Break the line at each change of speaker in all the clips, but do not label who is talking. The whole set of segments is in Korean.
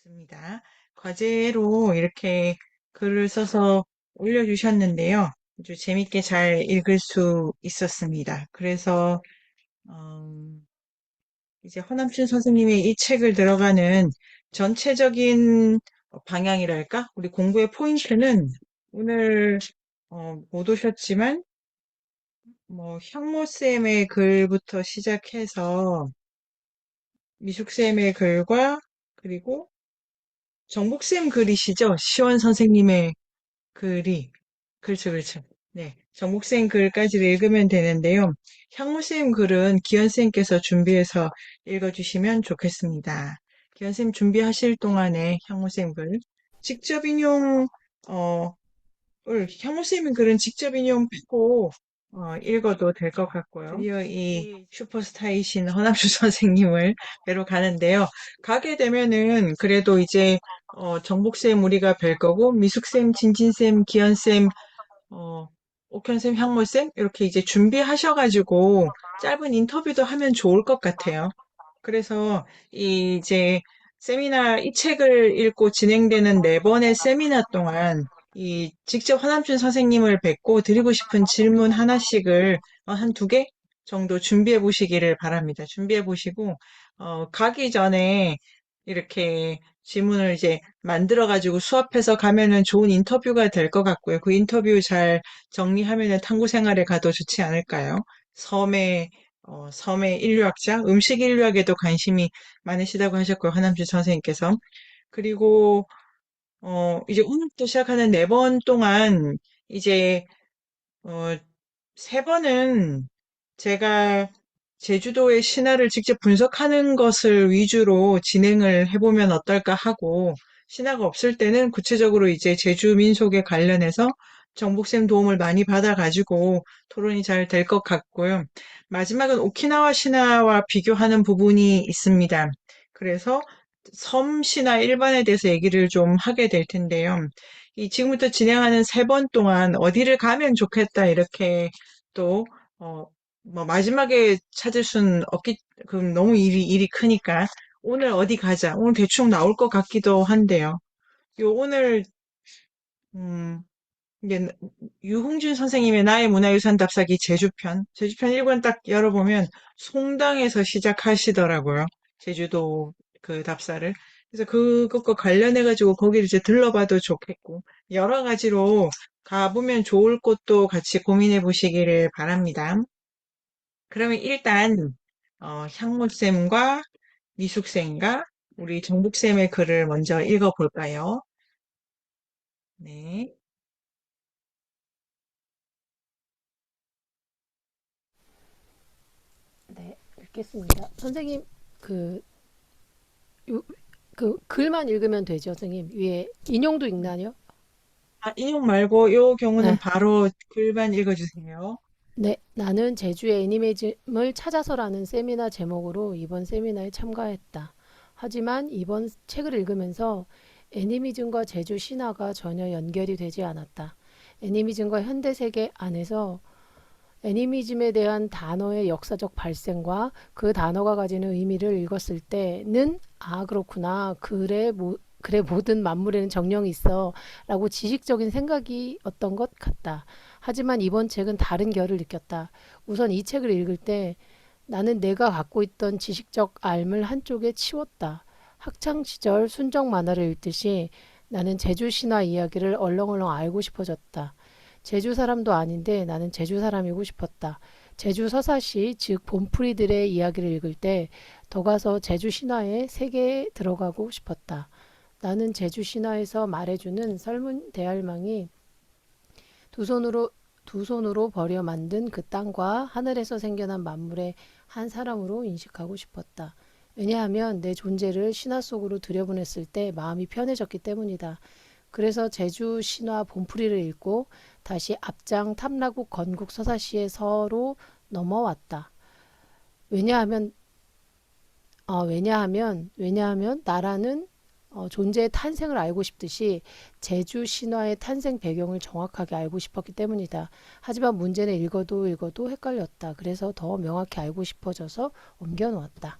있습니다. 과제로 이렇게 글을 써서 올려주셨는데요. 아주 재밌게 잘 읽을 수 있었습니다. 그래서 이제 허남춘 선생님의 이 책을 들어가는 전체적인 방향이랄까? 우리 공부의 포인트는 오늘 못 오셨지만 향모쌤의 글부터 시작해서 미숙쌤의 글과 그리고 정복쌤 글이시죠? 시원 선생님의 글이. 그렇죠, 그렇죠. 네. 정복쌤 글까지 읽으면 되는데요. 향모쌤 글은 기현쌤께서 준비해서 읽어주시면 좋겠습니다. 기현쌤 준비하실 동안에 향모쌤 글. 직접 인용, 어, 향모쌤 글은 직접 인용 빼고, 읽어도 될 것 같고요. 드디어 이 슈퍼스타이신 허남주 선생님을 뵈러 가는데요. 가게 되면은 그래도 이제 정복쌤 우리가 뵐 거고 미숙쌤, 진진쌤, 기현쌤, 어, 옥현쌤, 향모쌤 이렇게 이제 준비하셔가지고 짧은 인터뷰도 하면 좋을 것 같아요. 그래서 이제 세미나 이 책을 읽고 진행되는 네 번의 세미나 동안 이 직접 허남준 선생님을 뵙고 드리고 싶은 질문 하나씩을 한 두 개 정도 준비해 보시기를 바랍니다. 준비해 보시고 가기 전에 이렇게 질문을 이제 만들어 가지고 수업해서 가면은 좋은 인터뷰가 될 것 같고요. 그 인터뷰 잘 정리하면은 탐구 생활에 가도 좋지 않을까요? 섬의 섬의 인류학자, 음식 인류학에도 관심이 많으시다고 하셨고요. 하남주 선생님께서. 그리고, 이제 오늘부터 시작하는 네 번 동안, 이제, 어, 세 번은 제가 제주도의 신화를 직접 분석하는 것을 위주로 진행을 해보면 어떨까 하고, 신화가 없을 때는 구체적으로 이제 제주 민속에 관련해서 정복쌤 도움을 많이 받아가지고 토론이 잘 될 것 같고요. 마지막은 오키나와 신화와 비교하는 부분이 있습니다. 그래서 섬 신화 일반에 대해서 얘기를 좀 하게 될 텐데요. 이 지금부터 진행하는 세 번 동안 어디를 가면 좋겠다 이렇게 또 마지막에 찾을 순 없기, 그럼 너무 일이 크니까 오늘 어디 가자. 오늘 대충 나올 것 같기도 한데요. 요 오늘 음, 이게 유흥준 선생님의 나의 문화유산 답사기 제주편 1권 딱 열어보면 송당에서 시작하시더라고요. 제주도 그 답사를. 그래서 그것과 관련해가지고 거기를 이제 들러봐도 좋겠고, 여러 가지로 가보면 좋을 곳도 같이 고민해 보시기를 바랍니다. 그러면 일단, 향모쌤과 미숙쌤과 우리 정북쌤의 글을 먼저 읽어볼까요? 네.
네, 읽겠습니다. 선생님, 그, 요, 그 글만 읽으면 되죠, 선생님. 위에 인용도 읽나요?
아, 인용 말고 요 경우는
네.
바로 글만 읽어주세요.
네, 나는 제주의 애니메이즘을 찾아서라는 세미나 제목으로 이번 세미나에 참가했다. 하지만 이번 책을 읽으면서 애니미즘과 제주 신화가 전혀 연결이 되지 않았다. 애니미즘과 현대 세계 안에서 애니미즘에 대한 단어의 역사적 발생과 그 단어가 가지는 의미를 읽었을 때는 아 그렇구나 그래 모든 만물에는 정령이 있어 라고 지식적인 생각이 어떤 것 같다. 하지만 이번 책은 다른 결을 느꼈다. 우선 이 책을 읽을 때 나는 내가 갖고 있던 지식적 알을 한쪽에 치웠다. 학창 시절 순정 만화를 읽듯이 나는 제주 신화 이야기를 얼렁얼렁 알고 싶어졌다. 제주 사람도 아닌데 나는 제주 사람이고 싶었다. 제주 서사시, 즉 본프리들의 이야기를 읽을 때 더 가서 제주 신화의 세계에 들어가고 싶었다. 나는 제주 신화에서 말해주는 설문 대할망이 두 손으로 두 손으로 버려 만든 그 땅과 하늘에서 생겨난 만물의 한 사람으로 인식하고 싶었다. 왜냐하면 내 존재를 신화 속으로 들여보냈을 때 마음이 편해졌기 때문이다. 그래서 제주 신화 본풀이를 읽고 다시 앞장 탐라국 건국 서사시의 서로 넘어왔다. 왜냐하면 왜냐하면 나라는 존재의 탄생을 알고 싶듯이 제주 신화의 탄생 배경을 정확하게 알고 싶었기 때문이다. 하지만 문제는 읽어도 헷갈렸다. 그래서 더 명확히 알고 싶어져서 옮겨 놓았다.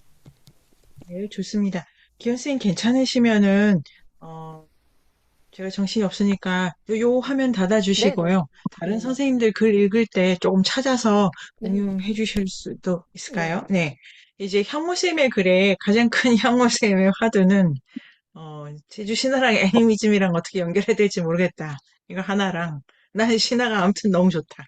네, 좋습니다. 기현 쌤 괜찮으시면은, 어, 제가 정신이 없으니까 요 화면
네네.
닫아주시고요. 다른
네네.
선생님들 글 읽을 때 조금 찾아서
네.
공유해 주실 수도
네.
있을까요? 네. 이제 향모쌤의 글에 가장 큰 향모쌤의 화두는, 제주 신화랑 애니미즘이랑 어떻게 연결해야 될지 모르겠다. 이거 하나랑, 난 신화가 아무튼 너무 좋다.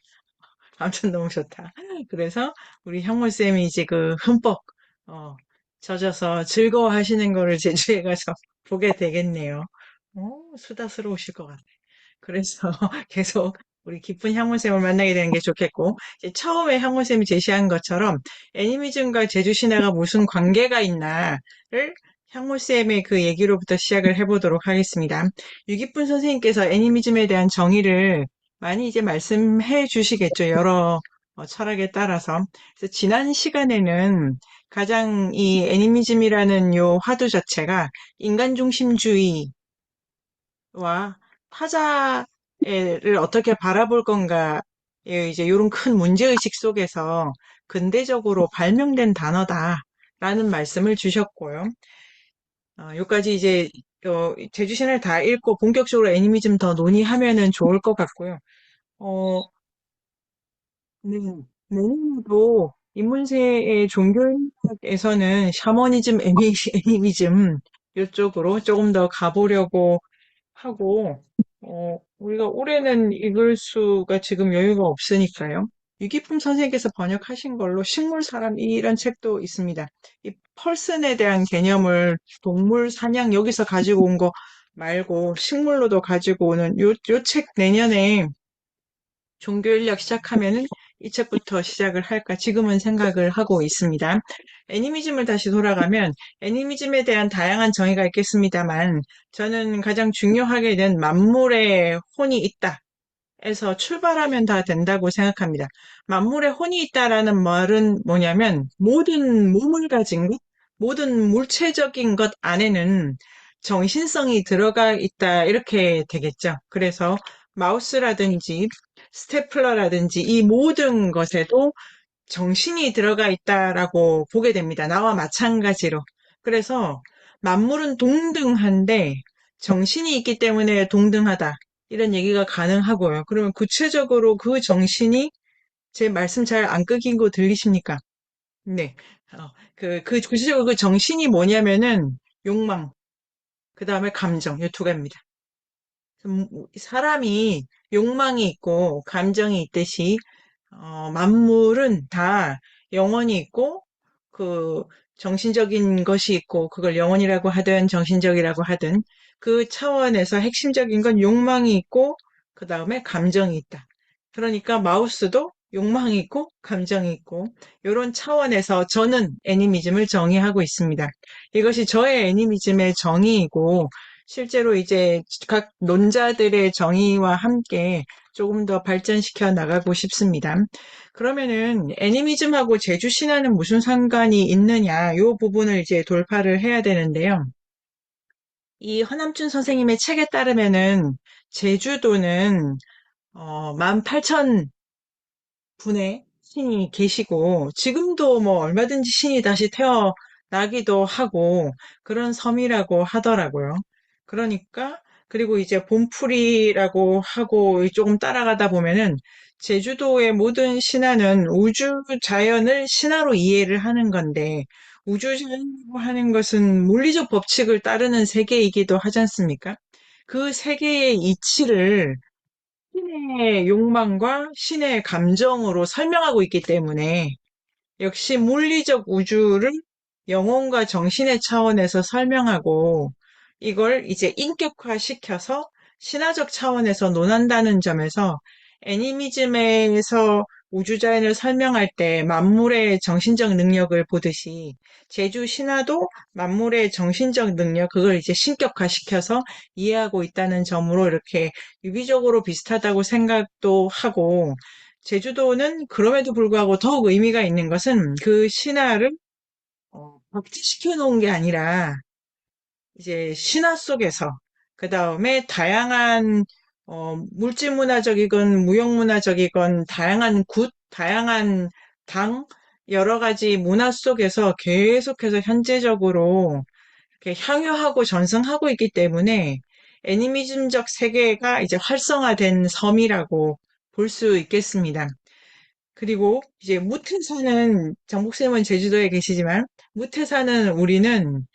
아무튼 너무 좋다. 그래서 우리 형무쌤이 이제 그 흠뻑, 어, 젖어서 즐거워하시는 거를 제주에 가서 보게 되겠네요. 수다스러우실 것 같아요. 그래서 계속 우리 기쁜 향문쌤을 만나게 되는 게 좋겠고, 이제 처음에 향문쌤이 제시한 것처럼 애니미즘과 제주 신화가 무슨 관계가 있나를 향문쌤의 그 얘기로부터 시작을 해보도록 하겠습니다. 유기쁜 선생님께서 애니미즘에 대한 정의를 많이 이제 말씀해 주시겠죠. 여러 철학에 따라서. 그래서 지난 시간에는 가장 이 애니미즘이라는 요 화두 자체가 인간 중심주의 와 타자를 어떻게 바라볼 건가에 이제 이런 큰 문제의식 속에서 근대적으로 발명된 단어다라는 말씀을 주셨고요. 여기까지 이제 제주신을 다 읽고 본격적으로 애니미즘 더 논의하면은 좋을 것 같고요. 어, 네, 내년에도 인문세의 종교인학에서는 샤머니즘, 애니미즘 이쪽으로 조금 더 가보려고 하고, 우리가 올해는 읽을 수가 지금 여유가 없으니까요. 유기품 선생님께서 번역하신 걸로 식물 사람 이런 책도 있습니다. 이 펄슨에 대한 개념을 동물 사냥 여기서 가지고 온 거 말고 식물로도 가지고 오는 요 책 내년에 종교인력 시작하면은 이 책부터 시작을 할까 지금은 생각을 하고 있습니다. 애니미즘을 다시 돌아가면 애니미즘에 대한 다양한 정의가 있겠습니다만 저는 가장 중요하게 된 만물의 혼이 있다. 에서 출발하면 다 된다고 생각합니다. 만물에 혼이 있다라는 말은 뭐냐면 모든 몸을 가진 것, 모든 물체적인 것 안에는 정신성이 들어가 있다 이렇게 되겠죠. 그래서 마우스라든지 스테플러라든지 이 모든 것에도 정신이 들어가 있다라고 보게 됩니다. 나와 마찬가지로. 그래서 만물은 동등한데 정신이 있기 때문에 동등하다. 이런 얘기가 가능하고요. 그러면 구체적으로 그 정신이 제 말씀 잘 안 끊긴 거 들리십니까? 네. 구체적으로 그 정신이 뭐냐면은 욕망, 그 다음에 감정, 이 두 가지입니다. 사람이 욕망이 있고 감정이 있듯이 만물은 다 영혼이 있고, 그, 정신적인 것이 있고, 그걸 영혼이라고 하든 정신적이라고 하든, 그 차원에서 핵심적인 건 욕망이 있고, 그 다음에 감정이 있다. 그러니까 마우스도 욕망이 있고, 감정이 있고, 이런 차원에서 저는 애니미즘을 정의하고 있습니다. 이것이 저의 애니미즘의 정의이고, 실제로 이제 각 논자들의 정의와 함께 조금 더 발전시켜 나가고 싶습니다. 그러면은 애니미즘하고 제주 신화는 무슨 상관이 있느냐, 요 부분을 이제 돌파를 해야 되는데요. 이 허남준 선생님의 책에 따르면은 제주도는 18,000 분의 신이 계시고 지금도 뭐 얼마든지 신이 다시 태어나기도 하고 그런 섬이라고 하더라고요. 그러니까 그리고 이제 봄풀이라고 하고 조금 따라가다 보면은 제주도의 모든 신화는 우주 자연을 신화로 이해를 하는 건데 우주 자연이라고 하는 것은 물리적 법칙을 따르는 세계이기도 하지 않습니까? 그 세계의 이치를 신의 욕망과 신의 감정으로 설명하고 있기 때문에 역시 물리적 우주를 영혼과 정신의 차원에서 설명하고 이걸 이제 인격화시켜서 신화적 차원에서 논한다는 점에서 애니미즘에서 우주자연을 설명할 때 만물의 정신적 능력을 보듯이 제주 신화도 만물의 정신적 능력, 그걸 이제 신격화시켜서 이해하고 있다는 점으로 이렇게 유기적으로 비슷하다고 생각도 하고 제주도는 그럼에도 불구하고 더욱 의미가 있는 것은 그 신화를 복제시켜 놓은 게 아니라 이제 신화 속에서 그 다음에 다양한 물질문화적이건 무형문화적이건 다양한 굿, 다양한 당 여러 가지 문화 속에서 계속해서 현재적으로 이렇게 향유하고 전승하고 있기 때문에 애니미즘적 세계가 이제 활성화된 섬이라고 볼 수 있겠습니다. 그리고 이제 무태사는 정복쌤은 제주도에 계시지만 무태사는 우리는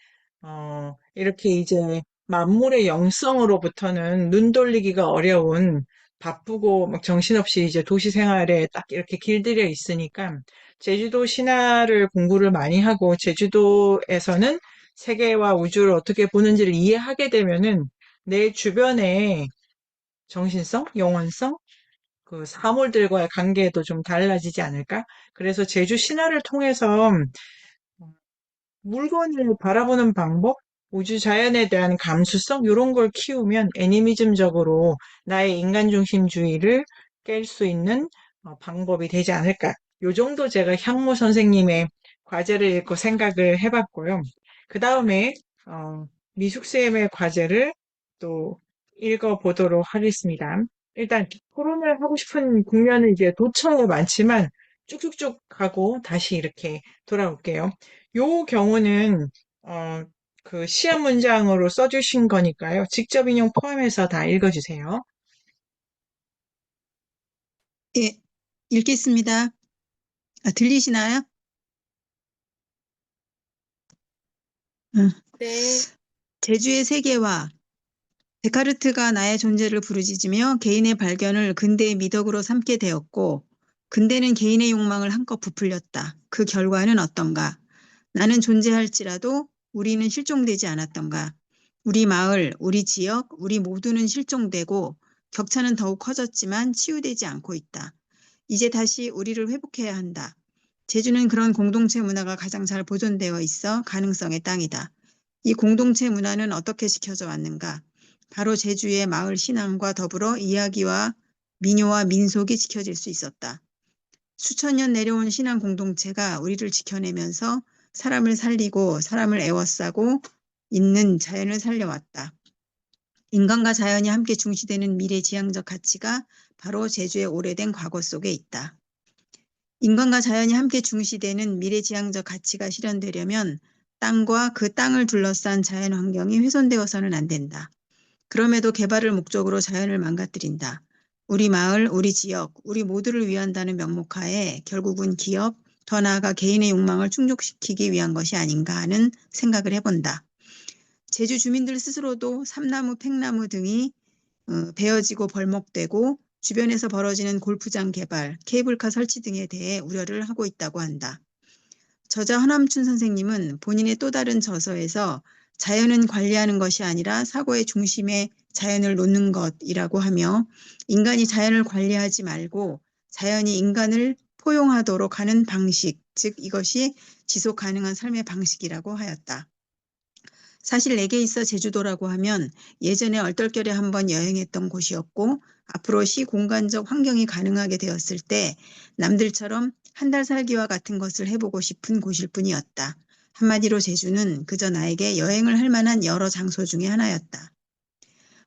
이렇게 이제 만물의 영성으로부터는 눈 돌리기가 어려운 바쁘고 막 정신없이 이제 도시 생활에 딱 이렇게 길들여 있으니까 제주도 신화를 공부를 많이 하고 제주도에서는 세계와 우주를 어떻게 보는지를 이해하게 되면은 내 주변의 정신성, 영혼성, 그 사물들과의 관계도 좀 달라지지 않을까? 그래서 제주 신화를 통해서 물건을 바라보는 방법, 우주 자연에 대한 감수성, 이런 걸 키우면 애니미즘적으로 나의 인간중심주의를 깰 수 있는 방법이 되지 않을까. 요 정도 제가 향모 선생님의 과제를 읽고 생각을 해봤고요. 그 다음에 미숙쌤의 과제를 또 읽어보도록 하겠습니다. 일단 토론을 하고 싶은 국면은 이제 도처에 많지만 쭉쭉쭉 가고 다시 이렇게 돌아올게요. 요 경우는 어, 그 시험 문장으로 써주신 거니까요. 직접 인용 포함해서 다 읽어주세요.
예, 읽겠습니다. 들리시나요? 응.
네.
제주의 세계화. 데카르트가 나의 존재를 부르짖으며 개인의 발견을 근대의 미덕으로 삼게 되었고, 근대는 개인의 욕망을 한껏 부풀렸다. 그 결과는 어떤가? 나는 존재할지라도 우리는 실종되지 않았던가? 우리 마을, 우리 지역, 우리 모두는 실종되고 격차는 더욱 커졌지만 치유되지 않고 있다. 이제 다시 우리를 회복해야 한다. 제주는 그런 공동체 문화가 가장 잘 보존되어 있어 가능성의 땅이다. 이 공동체 문화는 어떻게 지켜져 왔는가? 바로 제주의 마을 신앙과 더불어 이야기와 민요와 민속이 지켜질 수 있었다. 수천 년 내려온 신앙 공동체가 우리를 지켜내면서 사람을 살리고 사람을 애워싸고 있는 자연을 살려왔다. 인간과 자연이 함께 중시되는 미래지향적 가치가 바로 제주의 오래된 과거 속에 있다. 인간과 자연이 함께 중시되는 미래지향적 가치가 실현되려면 땅과 그 땅을 둘러싼 자연 환경이 훼손되어서는 안 된다. 그럼에도 개발을 목적으로 자연을 망가뜨린다. 우리 마을, 우리 지역, 우리 모두를 위한다는 명목하에 결국은 기업, 더 나아가 개인의 욕망을 충족시키기 위한 것이 아닌가 하는 생각을 해본다. 제주 주민들 스스로도 삼나무, 팽나무 등이 베어지고 벌목되고 주변에서 벌어지는 골프장 개발, 케이블카 설치 등에 대해 우려를 하고 있다고 한다. 저자 허남춘 선생님은 본인의 또 다른 저서에서 자연은 관리하는 것이 아니라 사고의 중심에 자연을 놓는 것이라고 하며 인간이 자연을 관리하지 말고 자연이 인간을 포용하도록 하는 방식, 즉 이것이 지속 가능한 삶의 방식이라고 하였다. 사실 내게 있어 제주도라고 하면 예전에 얼떨결에 한번 여행했던 곳이었고 앞으로 시공간적 환경이 가능하게 되었을 때 남들처럼 한 달 살기와 같은 것을 해보고 싶은 곳일 뿐이었다. 한마디로 제주는 그저 나에게 여행을 할 만한 여러 장소 중에 하나였다.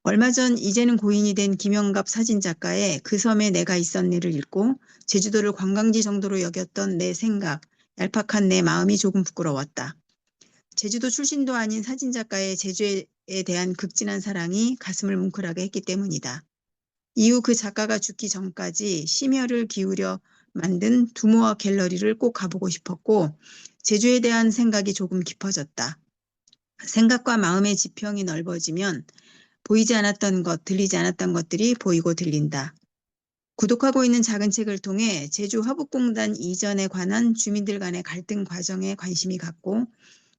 얼마 전 이제는 고인이 된 김영갑 사진작가의 그 섬에 내가 있었네를 읽고 제주도를 관광지 정도로 여겼던 내 생각, 얄팍한 내 마음이 조금 부끄러웠다. 제주도 출신도 아닌 사진작가의 제주에 대한 극진한 사랑이 가슴을 뭉클하게 했기 때문이다. 이후 그 작가가 죽기 전까지 심혈을 기울여 만든 두모와 갤러리를 꼭 가보고 싶었고 제주에 대한 생각이 조금 깊어졌다. 생각과 마음의 지평이 넓어지면 보이지 않았던 것, 들리지 않았던 것들이 보이고 들린다. 구독하고 있는 작은 책을 통해 제주 화북공단 이전에 관한 주민들 간의 갈등 과정에 관심이 갔고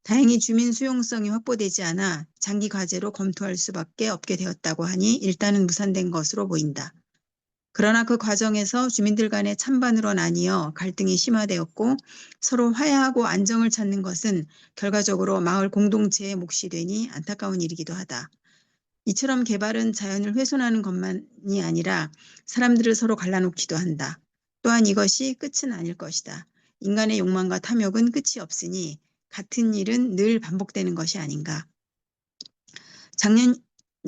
다행히 주민 수용성이 확보되지 않아 장기 과제로 검토할 수밖에 없게 되었다고 하니 일단은 무산된 것으로 보인다. 그러나 그 과정에서 주민들 간의 찬반으로 나뉘어 갈등이 심화되었고 서로 화해하고 안정을 찾는 것은 결과적으로 마을 공동체의 몫이 되니 안타까운 일이기도 하다. 이처럼 개발은 자연을 훼손하는 것만이 아니라 사람들을 서로 갈라놓기도 한다. 또한 이것이 끝은 아닐 것이다. 인간의 욕망과 탐욕은 끝이 없으니 같은 일은 늘 반복되는 것이 아닌가. 작년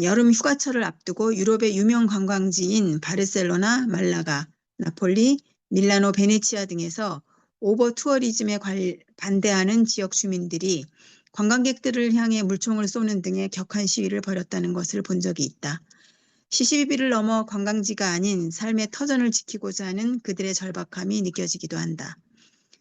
여름 휴가철을 앞두고 유럽의 유명 관광지인 바르셀로나, 말라가, 나폴리, 밀라노, 베네치아 등에서 오버 투어리즘에 반대하는 지역 주민들이 관광객들을 향해 물총을 쏘는 등의 격한 시위를 벌였다는 것을 본 적이 있다. 시시비비를 넘어 관광지가 아닌 삶의 터전을 지키고자 하는 그들의 절박함이 느껴지기도 한다.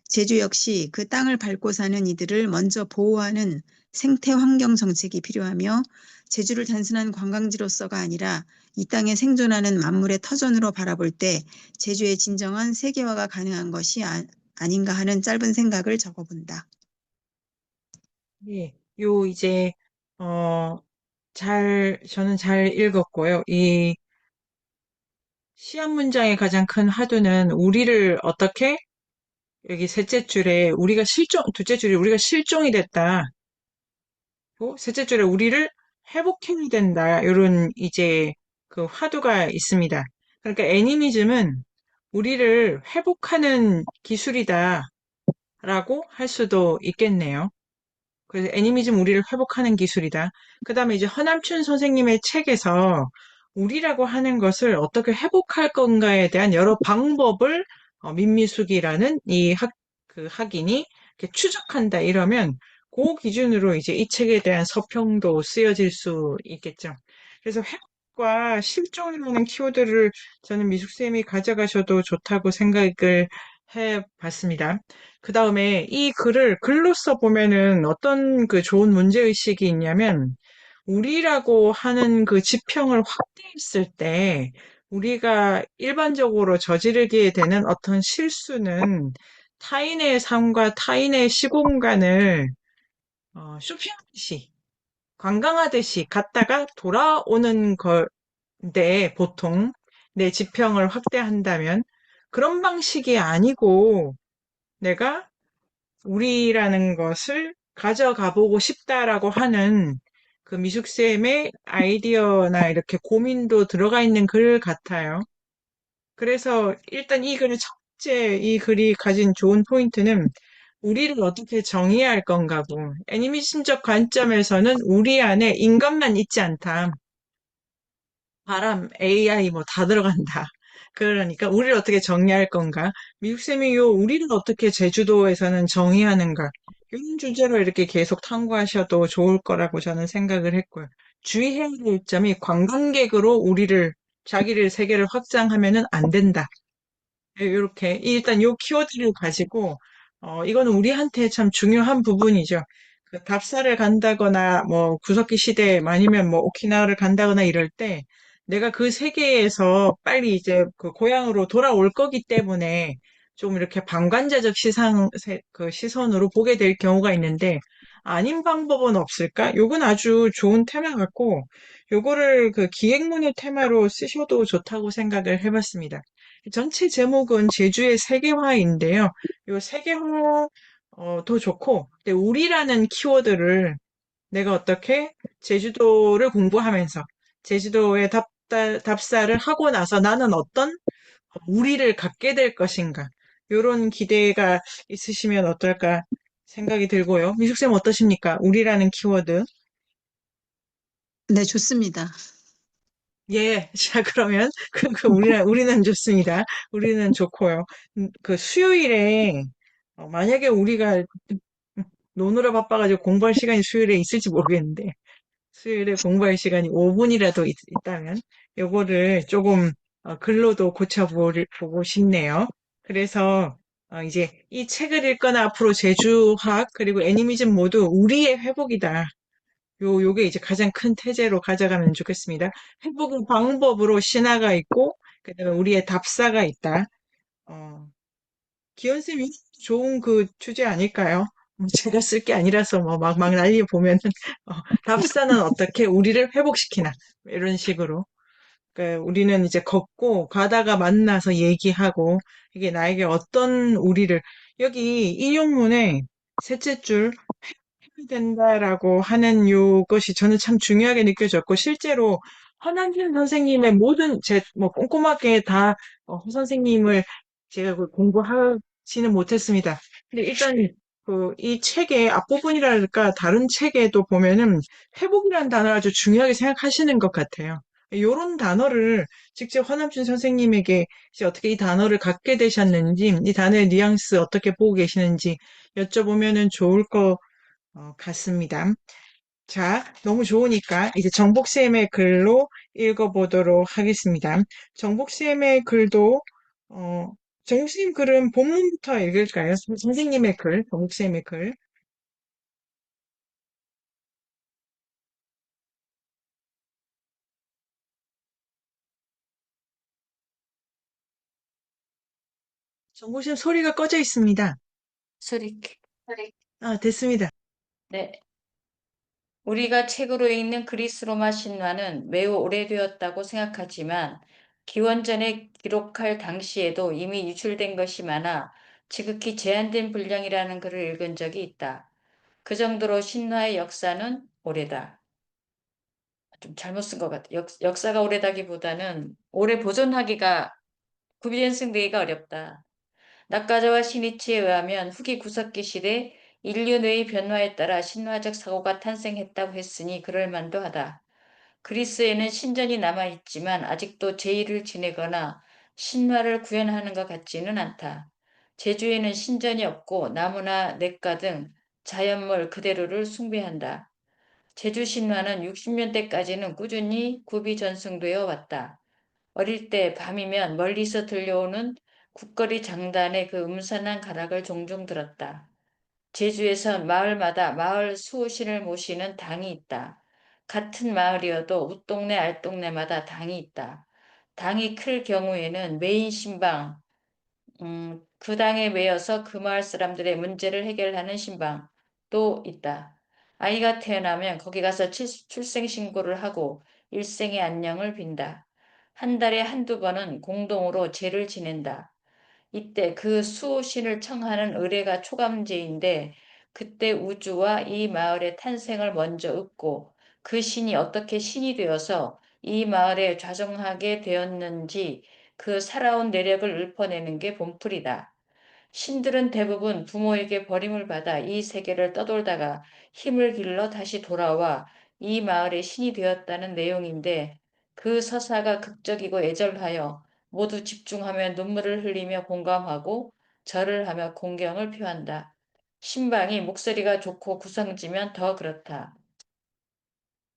제주 역시 그 땅을 밟고 사는 이들을 먼저 보호하는 생태 환경 정책이 필요하며 제주를 단순한 관광지로서가 아니라 이 땅에 생존하는 만물의 터전으로 바라볼 때 제주의 진정한 세계화가 가능한 것이 아닌가 하는 짧은 생각을 적어본다.
예, 요 이제 어, 저는 잘 읽었고요. 이 시한 문장의 가장 큰 화두는 우리를 어떻게 여기 셋째 줄에 우리가 둘째 줄에 우리가 실종이 됐다. 셋째 줄에 우리를 회복해야 된다. 이런 이제 그 화두가 있습니다. 그러니까 애니미즘은 우리를 회복하는 기술이다라고 할 수도 있겠네요. 그래서 애니미즘 우리를 회복하는 기술이다. 그 다음에 이제 허남춘 선생님의 책에서 우리라고 하는 것을 어떻게 회복할 건가에 대한 여러 방법을 민미숙이라는 그 학인이 이렇게 추적한다 이러면 그 기준으로 이제 이 책에 대한 서평도 쓰여질 수 있겠죠. 그래서 회복과 실종이라는 키워드를 저는 미숙쌤이 가져가셔도 좋다고 생각을 해봤습니다. 그 다음에 이 글을 글로써 보면은 어떤 그 좋은 문제의식이 있냐면, 우리라고 하는 그 지평을 확대했을 때, 우리가 일반적으로 저지르게 되는 어떤 실수는 타인의 삶과 타인의 시공간을 쇼핑하듯이, 관광하듯이 갔다가 돌아오는 건데, 보통 내 지평을 확대한다면, 그런 방식이 아니고, 내가 우리라는 것을 가져가 보고 싶다라고 하는 그 미숙쌤의 아이디어나 이렇게 고민도 들어가 있는 글 같아요. 그래서 일단 이 글의 첫째 이 글이 가진 좋은 포인트는 우리를 어떻게 정의해야 할 건가고 애니메이션적 관점에서는 우리 안에 인간만 있지 않다. 바람, AI 뭐 다 들어간다. 그러니까 우리를 어떻게 정의할 건가? 미국쌤이 요 우리를 어떻게 제주도에서는 정의하는가? 이런 주제로 이렇게 계속 탐구하셔도 좋을 거라고 저는 생각을 했고요. 주의해야 될 점이 관광객으로 자기를 세계를 확장하면은 안 된다. 이렇게 일단 요 키워드를 가지고 이거는 우리한테 참 중요한 부분이죠. 그 답사를 간다거나 뭐 구석기 시대 아니면 뭐 오키나와를 간다거나 이럴 때 내가 그 세계에서 빨리 이제 그 고향으로 돌아올 거기 때문에 좀 이렇게 방관자적 그 시선으로 보게 될 경우가 있는데 아닌 방법은 없을까? 요건 아주 좋은 테마 같고 요거를 그 기획문의 테마로 쓰셔도 좋다고 생각을 해봤습니다. 전체 제목은 제주의 세계화인데요. 이 세계화도 좋고, 근데 우리라는 키워드를 내가 어떻게 제주도를 공부하면서 제주도의 답사를 하고 나서 나는 어떤 우리를 갖게 될 것인가. 이런 기대가 있으시면 어떨까 생각이 들고요. 미숙쌤 어떠십니까? 우리라는 키워드.
네, 좋습니다.
예, 자, 그러면, 우리는 좋습니다. 우리는 좋고요. 그 수요일에, 만약에 우리가 노느라 바빠가지고 공부할 시간이 수요일에 있을지 모르겠는데, 수요일에 공부할 시간이 5분이라도 있다면, 요거를 조금, 글로도 고쳐보고 싶네요. 그래서, 이제 이 책을 읽거나 앞으로 제주학, 그리고 애니미즘 모두 우리의 회복이다. 요게 이제 가장 큰 태제로 가져가면 좋겠습니다. 회복의 방법으로 신화가 있고, 그다음에 우리의 답사가 있다. 어, 기현쌤이 좋은 그 주제 아닐까요? 뭐 제가 쓸 게 아니라서 뭐 막 난리 보면은, 답사는 어떻게 우리를 회복시키나. 이런 식으로. 그러니까 우리는 이제 걷고 가다가 만나서 얘기하고, 이게 나에게 어떤 여기 인용문에 셋째 줄, 된다라고 하는 요것이 저는 참 중요하게 느껴졌고, 실제로 허남준 선생님의 뭐 꼼꼼하게 다, 허 선생님을 제가 그 공부하지는 못했습니다. 근데 일단, 이 책의 앞부분이랄까, 다른 책에도 보면은, 회복이라는 단어를 아주 중요하게 생각하시는 것 같아요. 요런 단어를 직접 허남준 선생님에게 이제 어떻게 이 단어를 갖게 되셨는지, 이 단어의 뉘앙스 어떻게 보고 계시는지 여쭤보면은 좋을 것 같습니다. 자, 너무 좋으니까 이제 정복쌤의 글로 읽어보도록 하겠습니다. 정복쌤의 글도, 어, 정복쌤 글은 본문부터 읽을까요? 선생님의 글, 정복쌤의 글. 정복쌤 소리가 꺼져 있습니다.
소리.
아, 됐습니다.
네. 우리가 책으로 읽는 그리스 로마 신화는 매우 오래되었다고 생각하지만 기원전에 기록할 당시에도 이미 유출된 것이 많아 지극히 제한된 분량이라는 글을 읽은 적이 있다. 그 정도로 신화의 역사는 오래다. 좀 잘못 쓴 것 같아. 역사가 오래다기보다는 오래 보존하기가 구비연승되기가 어렵다. 낙가자와 시니치에 의하면 후기 구석기 시대 인류 뇌의 변화에 따라 신화적 사고가 탄생했다고 했으니 그럴 만도 하다. 그리스에는 신전이 남아있지만 아직도 제의를 지내거나 신화를 구현하는 것 같지는 않다. 제주에는 신전이 없고 나무나 냇가 등 자연물 그대로를 숭배한다. 제주 신화는 60년대까지는 꾸준히 구비 전승되어 왔다. 어릴 때 밤이면 멀리서 들려오는 국거리 장단의 그 음산한 가락을 종종 들었다. 제주에선 마을마다 마을 수호신을 모시는 당이 있다. 같은 마을이어도 웃동네 알동네마다 당이 있다. 당이 클 경우에는 메인 신방, 그 당에 매여서 그 마을 사람들의 문제를 해결하는 신방도 있다. 아이가 태어나면 거기 가서 출생신고를 하고 일생의 안녕을 빈다. 한 달에 한두 번은 공동으로 제를 지낸다. 이때 그 수호신을 청하는 의례가 초감제인데 그때 우주와 이 마을의 탄생을 먼저 읊고 그 신이 어떻게 신이 되어서 이 마을에 좌정하게 되었는지 그 살아온 내력을 읊어내는 게 본풀이다. 신들은 대부분 부모에게 버림을 받아 이 세계를 떠돌다가 힘을 길러 다시 돌아와 이 마을의 신이 되었다는 내용인데 그 서사가 극적이고 애절하여 모두 집중하며 눈물을 흘리며 공감하고 절을 하며 공경을 표한다. 신방이 목소리가 좋고 구성지면 더 그렇다.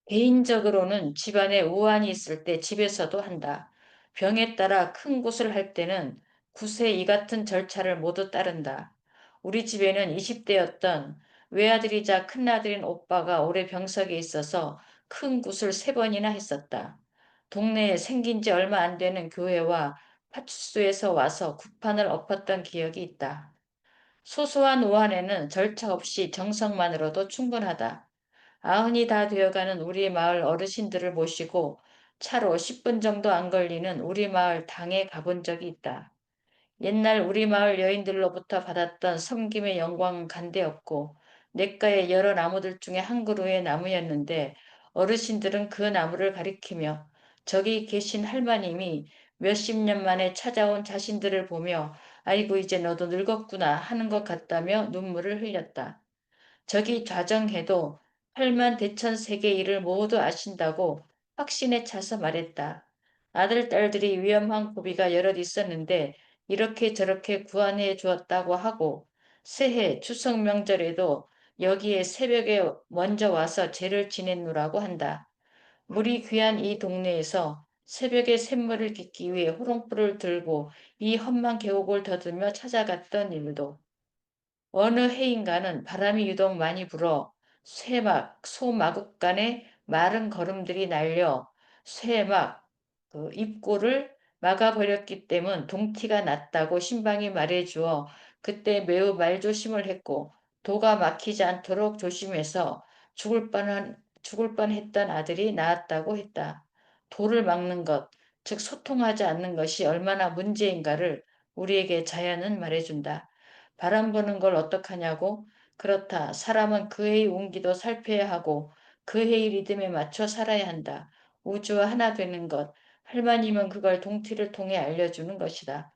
개인적으로는 집안에 우환이 있을 때 집에서도 한다. 병에 따라 큰 굿을 할 때는 굿에 이 같은 절차를 모두 따른다. 우리 집에는 20대였던 외아들이자 큰아들인 오빠가 올해 병석에 있어서 큰 굿을 3번이나 했었다. 동네에 생긴 지 얼마 안 되는 교회와 파출소에서 와서 굿판을 엎었던 기억이 있다. 소소한 우환에는 절차 없이 정성만으로도 충분하다. 90이 다 되어가는 우리 마을 어르신들을 모시고 차로 10분 정도 안 걸리는 우리 마을 당에 가본 적이 있다. 옛날 우리 마을 여인들로부터 받았던 섬김의 영광은 간데없고 냇가의 여러 나무들 중에 한 그루의 나무였는데 어르신들은 그 나무를 가리키며 저기 계신 할머님이 몇십 년 만에 찾아온 자신들을 보며 아이고 이제 너도 늙었구나 하는 것 같다며 눈물을 흘렸다. 저기 좌정해도 팔만 대천 세계 일을 모두 아신다고 확신에 차서 말했다. 아들, 딸들이 위험한 고비가 여럿 있었는데 이렇게 저렇게 구안해 주었다고 하고 새해 추석 명절에도 여기에 새벽에 먼저 와서 제를 지냈노라고 한다. 물이 귀한 이 동네에서 새벽에 샘물을 깃기 위해 호롱불을 들고 이 험한 계곡을 더듬며 찾아갔던 일도 어느 해인가는 바람이 유독 많이 불어 소마국간에 마른 걸음들이 날려 쇠막 입구를 막아버렸기 때문 동티가 났다고 신방이 말해주어 그때 매우 말조심을 했고 도가 막히지 않도록 조심해서 죽을 뻔했던 아들이 낳았다고 했다. 도를 막는 것, 즉 소통하지 않는 것이 얼마나 문제인가를 우리에게 자연은 말해준다. 바람 부는 걸 어떡하냐고? 그렇다. 사람은 그 해의 운기도 살펴야 하고 그 해의 리듬에 맞춰 살아야 한다. 우주와 하나 되는 것. 할머님은 그걸 동티를 통해 알려주는 것이다.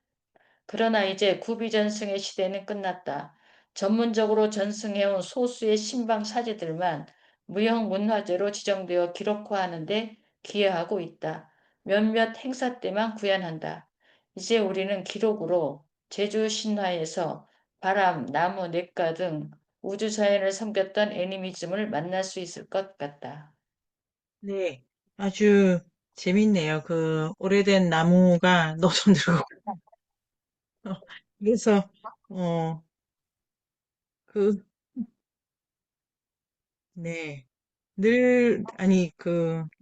그러나 이제 구비전승의 시대는 끝났다. 전문적으로 전승해온 소수의 신방 사제들만 무형문화재로 지정되어 기록화하는데 기여하고 있다. 몇몇 행사 때만 구현한다. 이제 우리는 기록으로 제주 신화에서 바람, 나무, 냇가 등 우주 자연을 섬겼던 애니미즘을 만날 수 있을 것 같다.
네, 아주 재밌네요. 그 오래된 나무가 너도 늙었고. 그래서 어, 그, 네. 아니,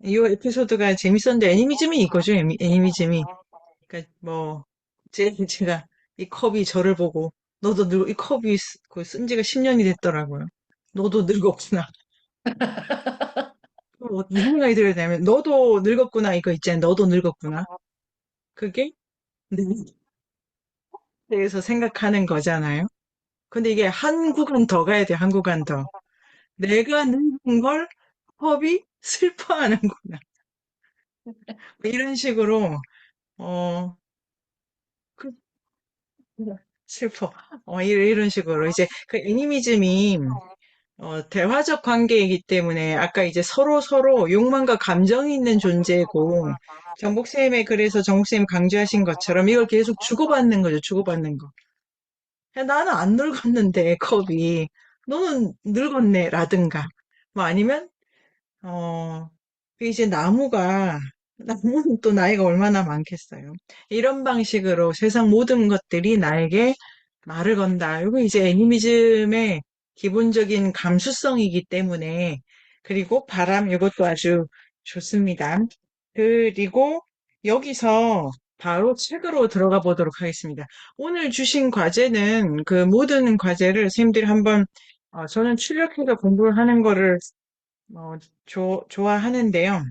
이 에피소드가 재밌었는데, 애니미즘이 이거죠, 애니미즘이. 그러니까, 뭐, 제가, 이 컵이 저를 보고, 이 컵이 쓴 지가 10년이 됐더라고요. 너도 늙었구나. 무슨 생각이 들었냐면, 너도 늙었구나, 이거 있잖아요. 너도 늙었구나. 그게, 내 대해서 생각하는 거잖아요. 근데 이게 한 구간 더 가야 돼요, 한 구간 더. 내가 늙은 걸 컵이 슬퍼하는구나. 이런 식으로, 어, 그, 슬퍼. 이런 식으로. 이제 그 애니미즘이, 대화적 관계이기 때문에 아까 이제 서로 욕망과 감정이 있는 존재고, 정복쌤의 그래서 정복쌤 강조하신 것처럼 이걸 계속 주고받는 거죠, 주고받는 거. 야, 나는 안 늙었는데, 컵이. 너는 늙었네, 라든가. 뭐 아니면, 어, 그 이제 나무는 또 나이가 얼마나 많겠어요. 이런 방식으로 세상 모든 것들이 나에게 말을 건다. 이거 이제 애니미즘의 기본적인 감수성이기 때문에, 그리고 바람, 이것도 아주 좋습니다. 그리고 여기서 바로 책으로 들어가 보도록 하겠습니다. 오늘 주신 과제는 그 모든 과제를 선생님들이 한번, 저는 출력해서 공부를 하는 거를 어, 좋아하는데요.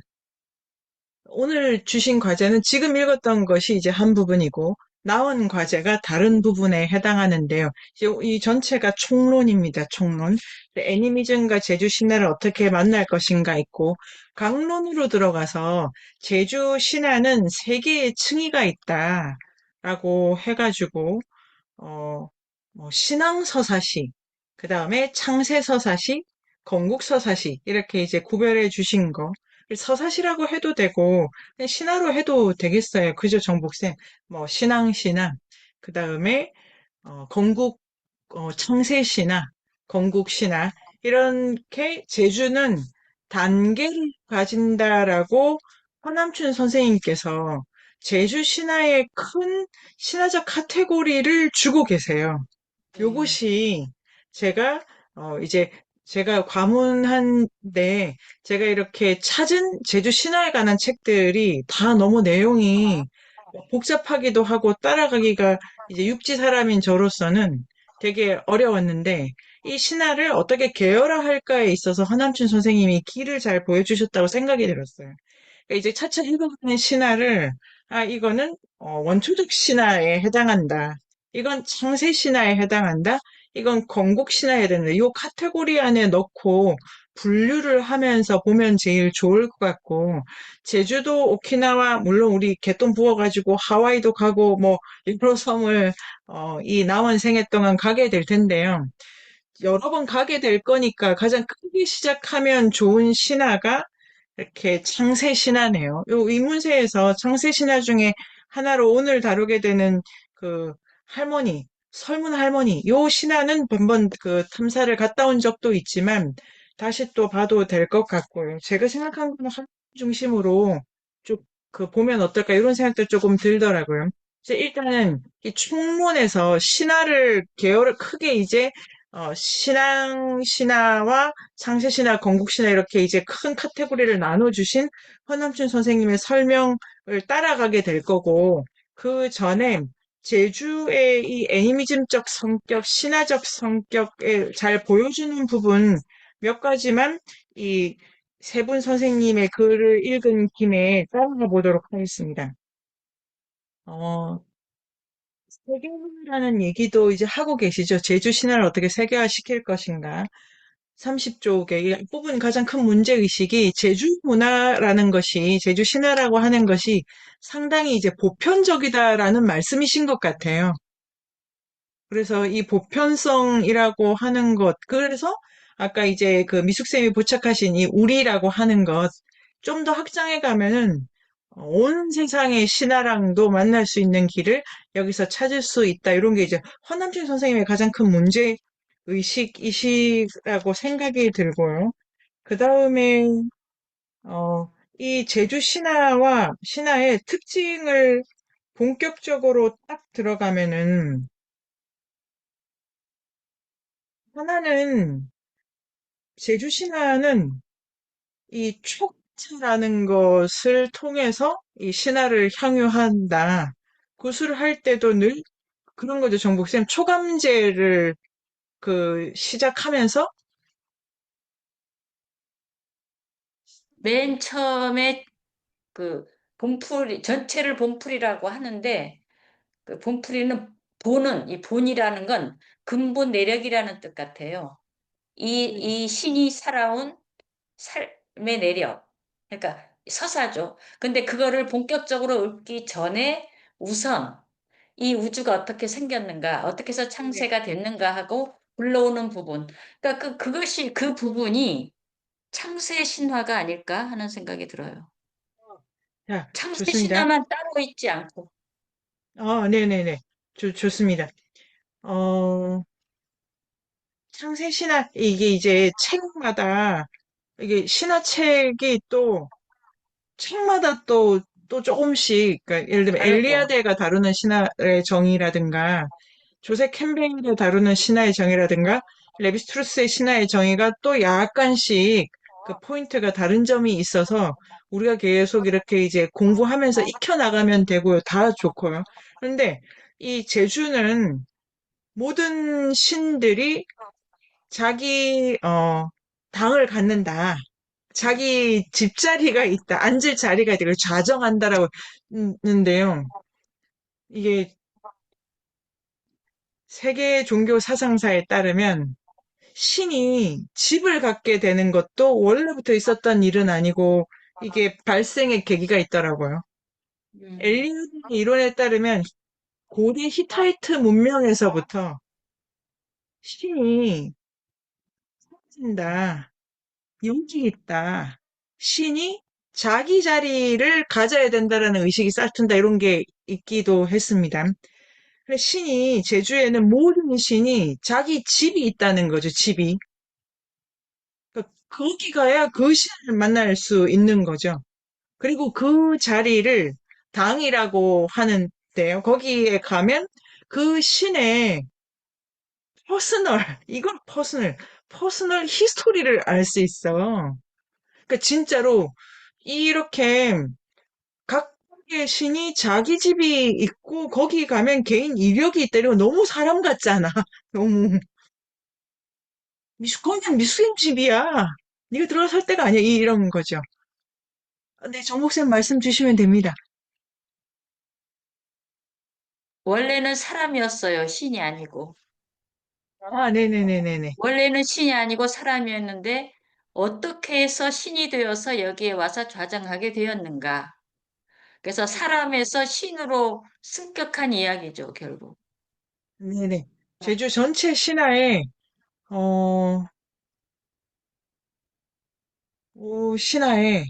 오늘 주신 과제는 지금 읽었던 것이 이제 한 부분이고, 나온 과제가 다른 부분에 해당하는데요. 이제 이 전체가 총론입니다, 총론. 애니미즘과 제주 신화를 어떻게 만날 것인가 있고, 강론으로 들어가서 제주 신화는 세 개의 층위가 있다라고 해가지고, 어, 신앙서사시, 그 다음에 창세서사시, 건국서사시, 이렇게 이제 구별해 주신 거. 서사시라고 해도 되고, 그냥 신화로 해도 되겠어요. 그죠, 정복쌤? 신앙신화, 그 다음에, 창세신화, 건국신화, 이렇게 제주는 단계를 가진다라고 허남춘 선생님께서 제주 신화의 큰 신화적 카테고리를 주고 계세요.
네.
요것이 제가 이제 제가 과문한데 제가 이렇게 찾은 제주 신화에 관한 책들이 다 너무 내용이 복잡하기도 하고 따라가기가 이제 육지 사람인 저로서는 되게 어려웠는데 이 신화를 어떻게 계열화할까에 있어서 허남춘 선생님이 길을 잘 보여주셨다고 생각이 들었어요. 그러니까 이제 차차 읽어가는 신화를 이거는 원초적 신화에 해당한다. 이건 창세 신화에 해당한다. 이건 건국 신화에 해당한다. 이 카테고리 안에 넣고 분류를 하면서 보면 제일 좋을 것 같고 제주도, 오키나와 물론 우리 개똥 부어가지고 하와이도 가고 뭐 여러 섬을 이 남은 생애 동안 가게 될 텐데요. 여러 번 가게 될 거니까 가장 크게 시작하면 좋은 신화가 이렇게 창세 신화네요. 요 이문세에서 창세 신화 중에 하나로 오늘 다루게 되는 그 할머니, 설문 할머니, 요 신화는 한번 그 탐사를 갔다 온 적도 있지만 다시 또 봐도 될 것 같고요. 제가 생각한 거는 한 중심으로 쭉 그 보면 어떨까 이런 생각도 조금 들더라고요. 이제 일단은 이 총론에서 신화를 계열을 크게 이제 신화와 상세신화, 건국신화 이렇게 이제 큰 카테고리를 나눠주신 허남춘 선생님의 설명을 따라가게 될 거고, 그 전에 제주의 이 애니미즘적 성격, 신화적 성격을 잘 보여주는 부분 몇 가지만 이 세 분 선생님의 글을 읽은 김에 따라가 보도록 하겠습니다. 어, 세계문화라는 얘기도 이제 하고 계시죠. 제주 신화를 어떻게 세계화 시킬 것인가. 30쪽에 뽑은 가장 큰 문제의식이 제주 문화라는 것이, 제주 신화라고 하는 것이 상당히 이제 보편적이다라는 말씀이신 것 같아요. 그래서 이 보편성이라고 하는 것, 그래서 아까 이제 그 미숙쌤이 포착하신 이 우리라고 하는 것, 좀 더 확장해 가면은 온 세상의 신화랑도 만날 수 있는 길을 여기서 찾을 수 있다. 이런 게 이제 허남준 선생님의 가장 큰 의식이시라고 생각이 들고요. 그 다음에, 이 제주 신화의 특징을 본격적으로 딱 들어가면은, 하나는, 제주 신화는 이 촉자라는 것을 통해서 이 신화를 향유한다. 구술을 할 때도 늘 그런 거죠, 정복쌤. 초감제를 시작하면서,
맨 처음에 그 본풀이 전체를 본풀이라고 하는데 그 본풀이는 이 본이라는 건 근본 내력이라는 뜻 같아요.
네네.
이 신이 살아온 삶의 내력. 그러니까 서사죠. 근데 그거를 본격적으로 읊기 전에 우선 이 우주가 어떻게 생겼는가, 어떻게 해서
네네.
창세가 됐는가 하고 불러오는 부분. 그러니까 그 부분이 창세 신화가 아닐까 하는 생각이 들어요.
자,
창세
좋습니다.
신화만 따로 있지 않고.
네네네. 좋습니다. 어, 창세신화, 이게 이제 책마다, 이게 신화책이 또, 책마다 또 조금씩, 그러니까 예를 들면
다르고.
엘리아드가 다루는 신화의 정의라든가, 조세 캠베일이 다루는 신화의 정의라든가, 레비스트루스의 신화의 정의가 또 약간씩 그 포인트가 다른 점이 있어서 우리가 계속 이렇게 이제 공부하면서 익혀나가면 되고요. 다 좋고요. 그런데 이 제주는 모든 신들이 자기, 당을 갖는다. 자기 집자리가 있다. 앉을 자리가 있다. 그걸 좌정한다라고 했는데요. 이게 세계 종교 사상사에 따르면 신이 집을 갖게 되는 것도 원래부터 있었던 일은 아니고 이게 발생의 계기가 있더라고요.
음.
엘리아드의 이론에 따르면 고대 히타이트 문명에서부터 신이 생긴다. 용기 있다. 신이 자기 자리를 가져야 된다라는 의식이 싹튼다 이런 게 있기도 했습니다. 그래서 신이 제주에는 모든 신이 자기 집이 있다는 거죠. 집이. 그러니까 거기 가야 그 신을 만날 수 있는 거죠. 그리고 그 자리를 당이라고 하는데요. 거기에 가면 그 신의 퍼스널 히스토리를 알 수 있어. 그러니까 진짜로 이렇게 각국의 신이 자기 집이 있고 거기 가면 개인 이력이 있다 이러면 너무 사람 같잖아. 너무 그냥 미숙인 집이야. 네가 들어가 살 데가 아니야. 이런 거죠. 네, 정목쌤 말씀 주시면 됩니다.
원래는 사람이었어요. 신이 아니고.
네네네네네.
원래는 신이 아니고 사람이었는데 어떻게 해서 신이 되어서 여기에 와서 좌정하게 되었는가. 그래서 사람에서 신으로 승격한 이야기죠, 결국.
네네. 제주 전체 신화에, 어, 신화에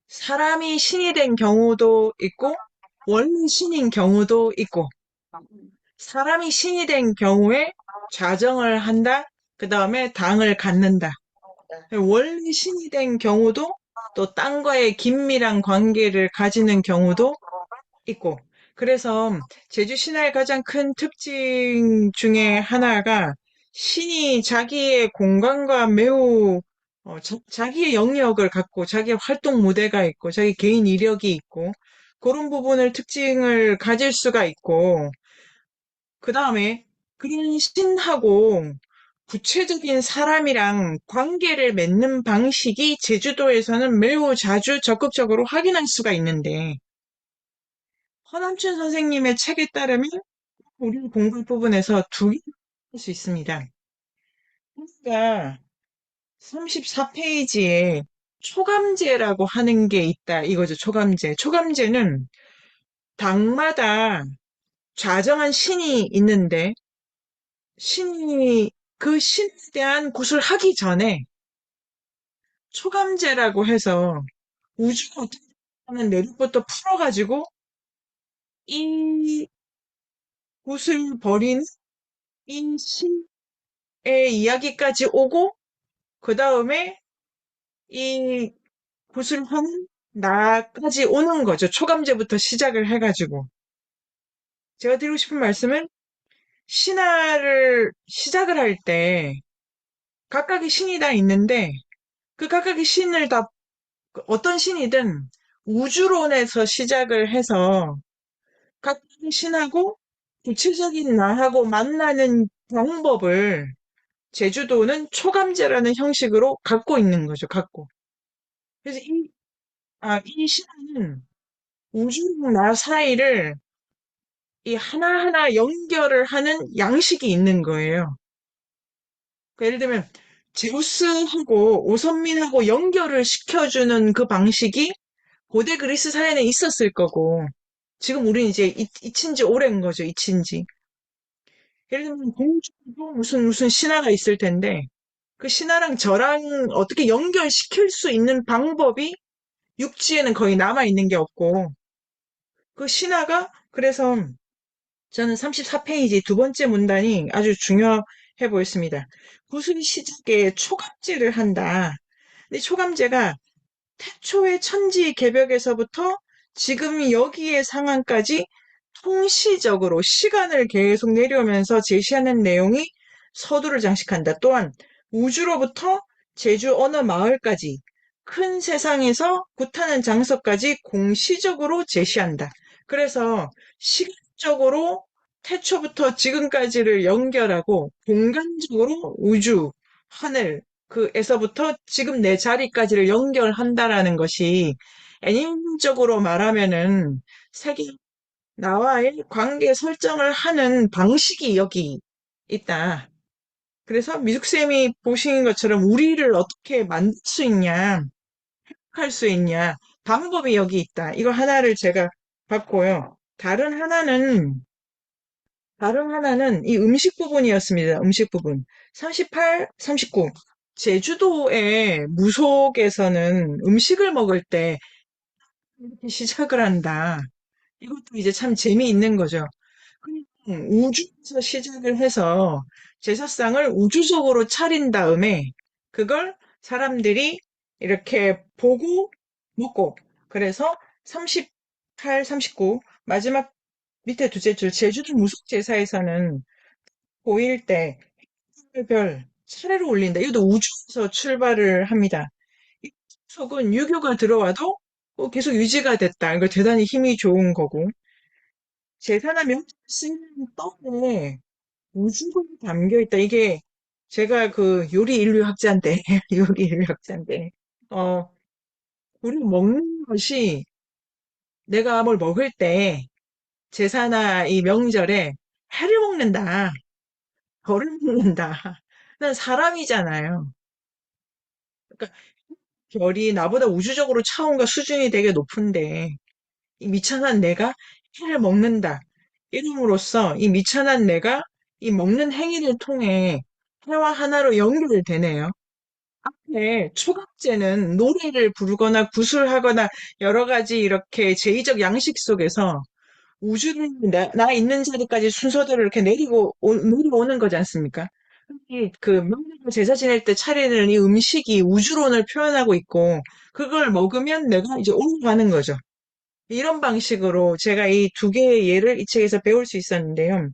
사람이 신이 된 경우도 있고, 원래 신인 경우도 있고, 사람이 신이 된 경우에 좌정을 한다, 그 다음에 당을 갖는다. 원래 신이 된 경우도 또 땅과의 긴밀한 관계를 가지는 경우도 있고. 그래서 제주 신화의 가장 큰 특징 중에 하나가 신이 자기의 공간과 매우 자기의 영역을 갖고 자기의 활동 무대가 있고 자기 개인 이력이 있고 그런 부분을 특징을 가질 수가 있고 그 다음에 그런 신하고 구체적인 사람이랑 관계를 맺는 방식이 제주도에서는 매우 자주 적극적으로 확인할 수가 있는데 허남춘 선생님의 책에 따르면 우리 공부 부분에서 두 개 할 수 있습니다. 그러니까 34페이지에 초감제라고 하는 게 있다. 이거죠, 초감제. 초감제는 당마다 좌정한 신이 있는데 신이 그 신에 대한 굿을 하기 전에 초감제라고 해서 우주가 어떻게 하는 내력부터 풀어가지고 이 굿을 버린 이 신의 이야기까지 오고, 그 다음에 이 구슬하는 나까지 오는 거죠. 초감제부터 시작을 해가지고. 제가 드리고 싶은 말씀은 신화를 시작을 할 때 각각의 신이 다 있는데 그 각각의 신을 다 어떤 신이든 우주론에서 시작을 해서 각각의 신하고 구체적인 나하고 만나는 방법을 제주도는 초감제라는 형식으로 갖고 있는 거죠. 갖고. 그래서 이 신화는 우주랑 나 사이를 이 하나하나 연결을 하는 양식이 있는 거예요. 그러니까 예를 들면 제우스하고 오선민하고 연결을 시켜주는 그 방식이 고대 그리스 사회는 있었을 거고 지금 우리는 이제 잊힌 지 오래인 거죠. 잊힌 지. 예를 들면 공주도 무슨 신화가 있을 텐데 그 신화랑 저랑 어떻게 연결시킬 수 있는 방법이 육지에는 거의 남아있는 게 없고 그 신화가 그래서 저는 34페이지 두 번째 문단이 아주 중요해 보였습니다. 구슬 시작에 초감제를 한다. 근데 초감제가 태초의 천지 개벽에서부터 지금 여기의 상황까지 통시적으로 시간을 계속 내려오면서 제시하는 내용이 서두를 장식한다. 또한 우주로부터 제주 어느 마을까지 큰 세상에서 굿하는 장소까지 공시적으로 제시한다. 그래서 시간적으로 태초부터 지금까지를 연결하고 공간적으로 우주, 하늘, 그에서부터 지금 내 자리까지를 연결한다라는 것이 애니메이적으로 말하면은 세계 나와의 관계 설정을 하는 방식이 여기 있다. 그래서 미숙쌤이 보신 것처럼 우리를 어떻게 만들 수 있냐, 할 수 있냐, 방법이 여기 있다. 이거 하나를 제가 봤고요. 다른 하나는 이 음식 부분이었습니다. 음식 부분. 38, 39. 제주도의 무속에서는 음식을 먹을 때 이렇게 시작을 한다. 이것도 이제 참 재미있는 거죠. 그냥 우주에서 시작을 해서 제사상을 우주적으로 차린 다음에 그걸 사람들이 이렇게 보고 먹고 그래서 38, 39 마지막 밑에 두째 줄 제주도 무속제사에서는 보일 때 별 차례로 올린다. 이것도 우주에서 출발을 합니다. 이 속은 유교가 들어와도 계속 유지가 됐다. 이거 대단히 힘이 좋은 거고. 제사나 명절 쓰는 떡에 우주가 담겨 있다. 이게 제가 그 요리 인류 학자인데, 요리 인류 학자인데, 어, 우리 먹는 것이 내가 뭘 먹을 때 제사나 이 명절에 해를 먹는다. 벌을 먹는다. 난 사람이잖아요. 그러니까 별이 나보다 우주적으로 차원과 수준이 되게 높은데 이 미천한 내가 해를 먹는다. 이름으로써 이 미천한 내가 이 먹는 행위를 통해 해와 하나로 연결되네요. 앞에 초각제는 노래를 부르거나 구술하거나 여러 가지 이렇게 제의적 양식 속에서 우주를 나 있는 자리까지 순서대로 이렇게 내려오는 거지 않습니까? 명절 제사 지낼 때 차리는 이 음식이 우주론을 표현하고 있고 그걸 먹으면 내가 이제 올라가는 거죠. 이런 방식으로 제가 이 두 개의 예를 이 책에서 배울 수 있었는데요.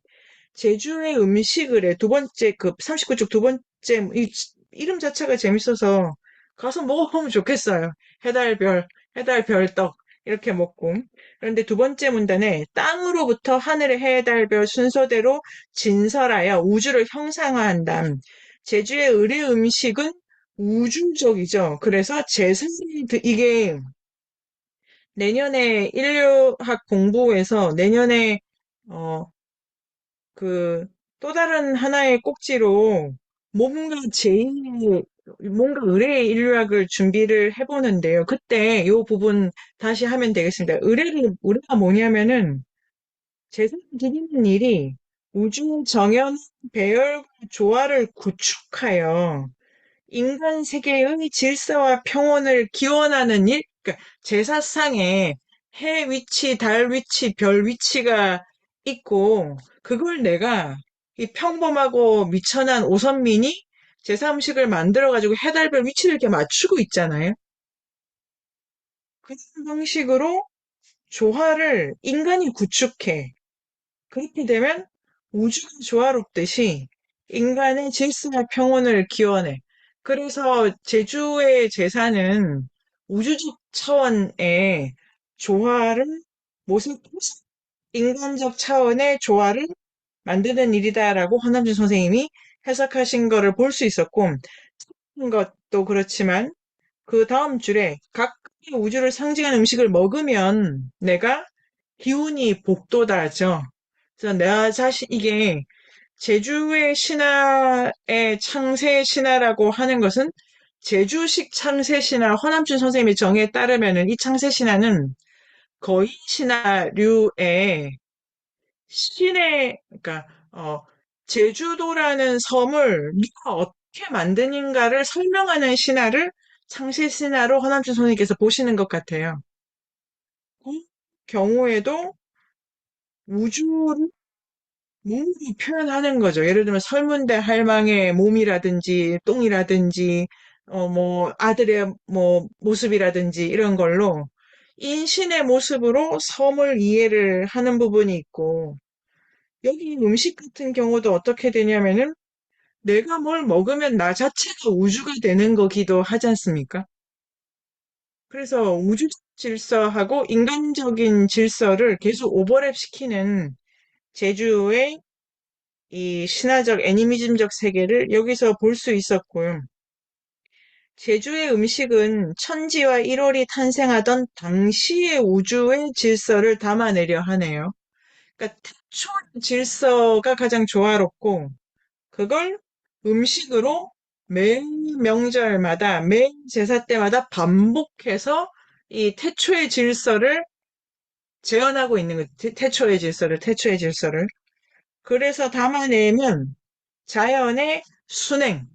제주의 음식을 해. 두 번째, 39쪽 두 번째, 이름 자체가 재밌어서 가서 먹어보면 좋겠어요. 해달별떡, 이렇게 먹고. 그런데 두 번째 문단에 땅으로부터 하늘의 해달별 순서대로 진설하여 우주를 형상화한다. 제주의 의례 음식은 우주적이죠. 그래서 이게 내년에 인류학 공부에서 내년에 어, 그 또 다른 하나의 꼭지로 뭔가 뭔가 의뢰 인류학을 준비를 해보는데요. 그때 요 부분 다시 하면 되겠습니다. 의뢰가 뭐냐면은 재산 드리는 일이 우주 정연 배열과 조화를 구축하여 인간 세계의 질서와 평온을 기원하는 일, 그러니까 제사상에 해 위치, 달 위치, 별 위치가 있고, 그걸 내가 이 평범하고 미천한 오선민이 제사 음식을 만들어가지고 해달별 위치를 이렇게 맞추고 있잖아요. 그런 방식으로 조화를 인간이 구축해. 그렇게 되면 우주가 조화롭듯이 인간의 질서와 평온을 기원해. 그래서 제주의 제사는 우주적 차원의 조화를 모색해서 인간적 차원의 조화를 만드는 일이다라고 허남준 선생님이 해석하신 거를 볼 수 있었고, 것도 그렇지만 그 다음 줄에 각각의 우주를 상징하는 음식을 먹으면 내가 기운이 복돋아져. 그래서 내 자신, 이게 제주의 신화의 창세 신화라고 하는 것은 제주식 창세 신화, 허남준 선생님의 정에 따르면은 이 창세 신화는 거인 신화류의 그러니까, 제주도라는 섬을 누가 어떻게 만드는가를 설명하는 신화를 창세 신화로 허남준 선생님께서 보시는 것 같아요. 그 경우에도 우주를 몸으로 표현하는 거죠. 예를 들면 설문대 할망의 몸이라든지 똥이라든지 뭐 아들의 뭐 모습이라든지 이런 걸로 인신의 모습으로 섬을 이해를 하는 부분이 있고 여기 음식 같은 경우도 어떻게 되냐면은 내가 뭘 먹으면 나 자체가 우주가 되는 거기도 하지 않습니까? 그래서 우주 질서하고 인간적인 질서를 계속 오버랩 시키는 제주의 이 신화적 애니미즘적 세계를 여기서 볼 수 있었고요. 제주의 음식은 천지와 1월이 탄생하던 당시의 우주의 질서를 담아내려 하네요. 그러니까 태초 질서가 가장 조화롭고 그걸 음식으로 매 명절마다 매 제사 때마다 반복해서 이 태초의 질서를 재현하고 있는 거죠. 태초의 질서를. 그래서 담아내면 자연의 순행으로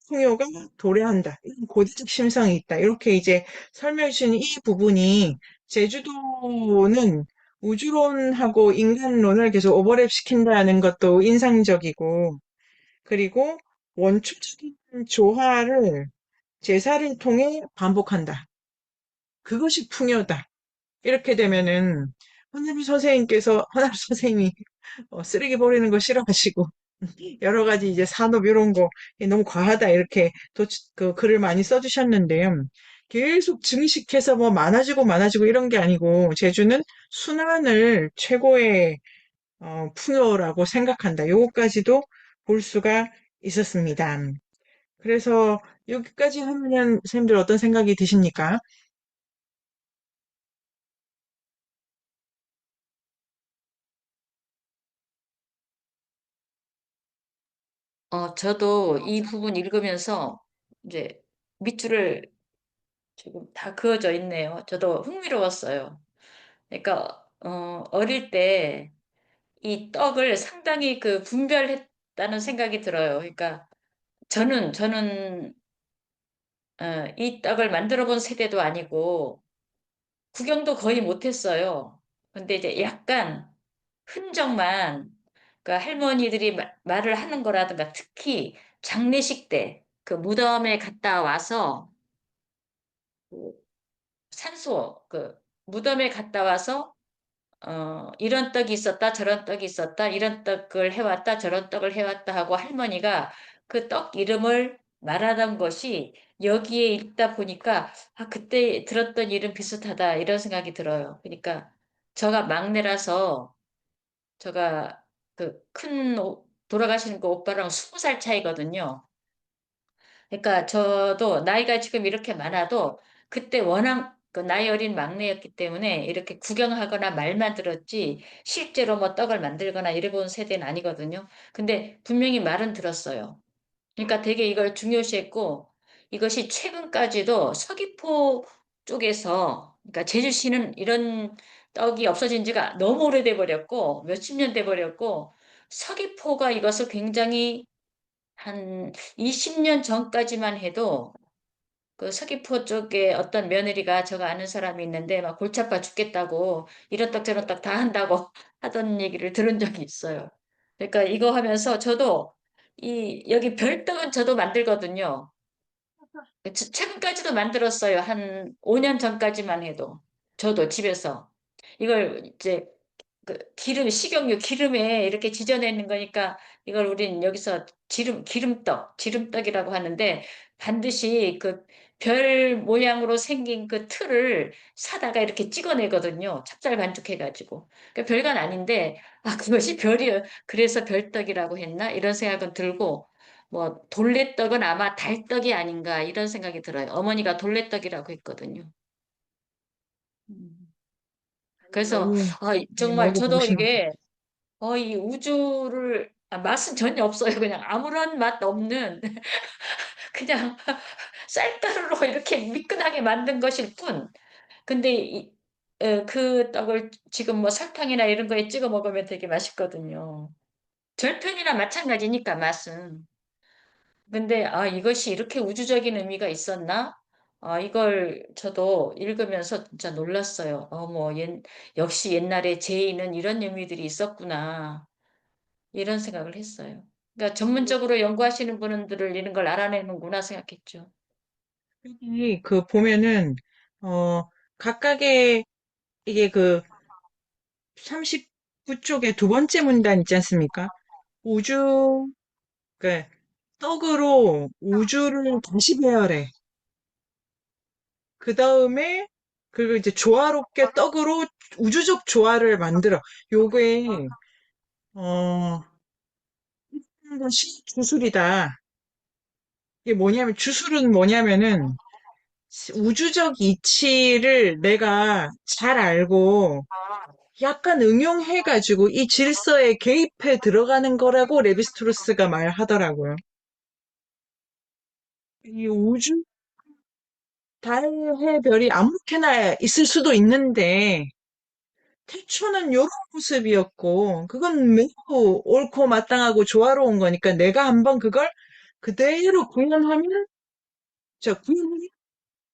풍요가 도래한다. 이런 고대적 심성이 있다. 이렇게 이제 설명해 주신 이 부분이 제주도는 우주론하고 인간론을 계속 오버랩 시킨다는 것도 인상적이고, 그리고 원초적인 조화를 제사를 통해 반복한다. 그것이 풍요다. 이렇게 되면은 허나비 선생님이 쓰레기 버리는 거 싫어하시고 여러 가지 이제 산업 이런 거 너무 과하다 이렇게 그 글을 많이 써주셨는데요. 계속 증식해서 뭐 많아지고 이런 게 아니고 제주는 순환을 최고의 풍요라고 생각한다. 요거까지도 볼 수가 있었습니다. 그래서 여기까지 하면 선생님들 어떤 생각이 드십니까?
저도 이 부분 읽으면서 이제 밑줄을 지금 다 그어져 있네요. 저도 흥미로웠어요. 그러니까 어릴 때 이 떡을 상당히 그 분별했다는 생각이 들어요. 그러니까 저는 이 떡을 만들어 본 세대도 아니고 구경도 거의 못했어요. 근데 이제 약간 흔적만 그 할머니들이 말을 하는 거라든가 특히 장례식 때 그 무덤에 갔다 와서 그 산소 그 무덤에 갔다 와서 이런 떡이 있었다, 저런 떡이 있었다, 이런 떡을 해왔다, 저런 떡을 해왔다 하고 할머니가 그 떡 이름을 말하던 것이 여기에 읽다 보니까 아, 그때 들었던 이름 비슷하다 이런 생각이 들어요. 그러니까 저가 막내라서 제가 그 큰 돌아가시는 그 오빠랑 20살 차이거든요. 그러니까 저도 나이가 지금 이렇게 많아도 그때 워낙 그 나이 어린 막내였기 때문에 이렇게 구경하거나 말만 들었지 실제로 뭐 떡을 만들거나 이래 본 세대는 아니거든요. 근데 분명히 말은 들었어요. 그러니까 되게 이걸 중요시했고 이것이 최근까지도 서귀포 쪽에서 그러니까 제주시는 이런 떡이 없어진 지가 너무 오래돼 버렸고 몇십 년 돼 버렸고 서귀포가 이것을 굉장히 한 20년 전까지만 해도 그 서귀포 쪽에 어떤 며느리가 제가 아는 사람이 있는데 막 골치 아파 죽겠다고 이런 떡 저런 떡 다 한다고 하던 얘기를 들은 적이 있어요. 그러니까 이거 하면서 저도 여기 별떡은 저도 만들거든요. 최근까지도 만들었어요. 한 5년 전까지만 해도. 저도 집에서. 이걸 이제 식용유 기름에 이렇게 지져내는 거니까 이걸 우린 여기서 기름떡이라고 하는데 반드시 그 별 모양으로 생긴 그 틀을 사다가 이렇게 찍어내거든요. 찹쌀 반죽해가지고. 그러니까 별건 아닌데, 아, 그것이 별이요. 그래서 별떡이라고 했나? 이런 생각은 들고, 뭐, 돌레떡은 아마 달떡이 아닌가 이런 생각이 들어요. 어머니가 돌레떡이라고 했거든요. 음. 그래서,
너무, 네,
정말 저도
먹어보고 싶네요.
이게 이 우주를 맛은 전혀 없어요. 그냥 아무런 맛 없는 그냥 쌀가루로 이렇게 미끈하게 만든 것일 뿐. 근데 그 떡을 지금 뭐 설탕이나 이런 거에 찍어 먹으면 되게 맛있거든요. 절편이나 마찬가지니까 맛은. 근데 이것이 이렇게 우주적인 의미가 있었나? 이걸 저도 읽으면서 진짜 놀랐어요. 역시 옛날에 제의는 이런 의미들이 있었구나. 이런 생각을 했어요. 그러니까 전문적으로 연구하시는 분들을 이런 걸 알아내는구나 생각했죠.
여기 그 보면은, 어, 각각의 이게 그 39쪽의 두 번째 문단 있지 않습니까? 우주, 그 떡으로 우주를 다시 배열해. 그 다음에 그리고 이제 조화롭게 떡으로 우주적 조화를 만들어. 요게 어 주술이다. 이게 뭐냐면 주술은 뭐냐면은 우주적 이치를 내가 잘 알고 약간 응용해가지고 이 질서에 개입해 들어가는 거라고 레비스트루스가 말하더라고요. 이 우주 달의 별이 아무렇게나 있을 수도 있는데 태초는 요런 모습이었고, 그건 매우 옳고 마땅하고 조화로운 거니까 내가 한번 그걸 그대로 구현하면, 구현하면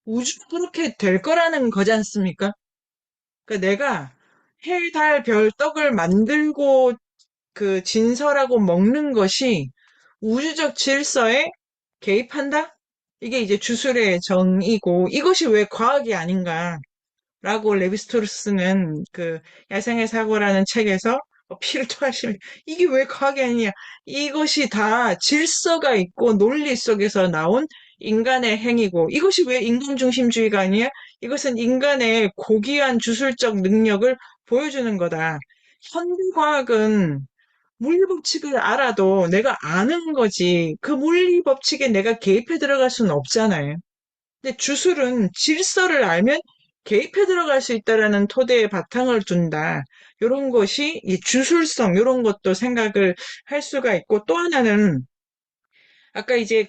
우주가 그렇게 될 거라는 거지 않습니까? 그러니까 내가 해, 달, 별, 떡을 만들고 그 진설하고 먹는 것이 우주적 질서에 개입한다? 이게 이제 주술의 정의고, 이것이 왜 과학이 아닌가? 라고 레비스토르스는 그 야생의 사고라는 책에서 피를 토하시면 이게 왜 과학이 아니냐. 이것이 다 질서가 있고 논리 속에서 나온 인간의 행위고 이것이 왜 인간 중심주의가 아니야? 이것은 인간의 고귀한 주술적 능력을 보여주는 거다. 현대과학은 물리 법칙을 알아도 내가 아는 거지. 그 물리 법칙에 내가 개입해 들어갈 수는 없잖아요. 근데 주술은 질서를 알면 개입해 들어갈 수 있다라는 토대에 바탕을 둔다. 이런 것이 이 주술성 이런 것도 생각을 할 수가 있고 또 하나는 아까 이제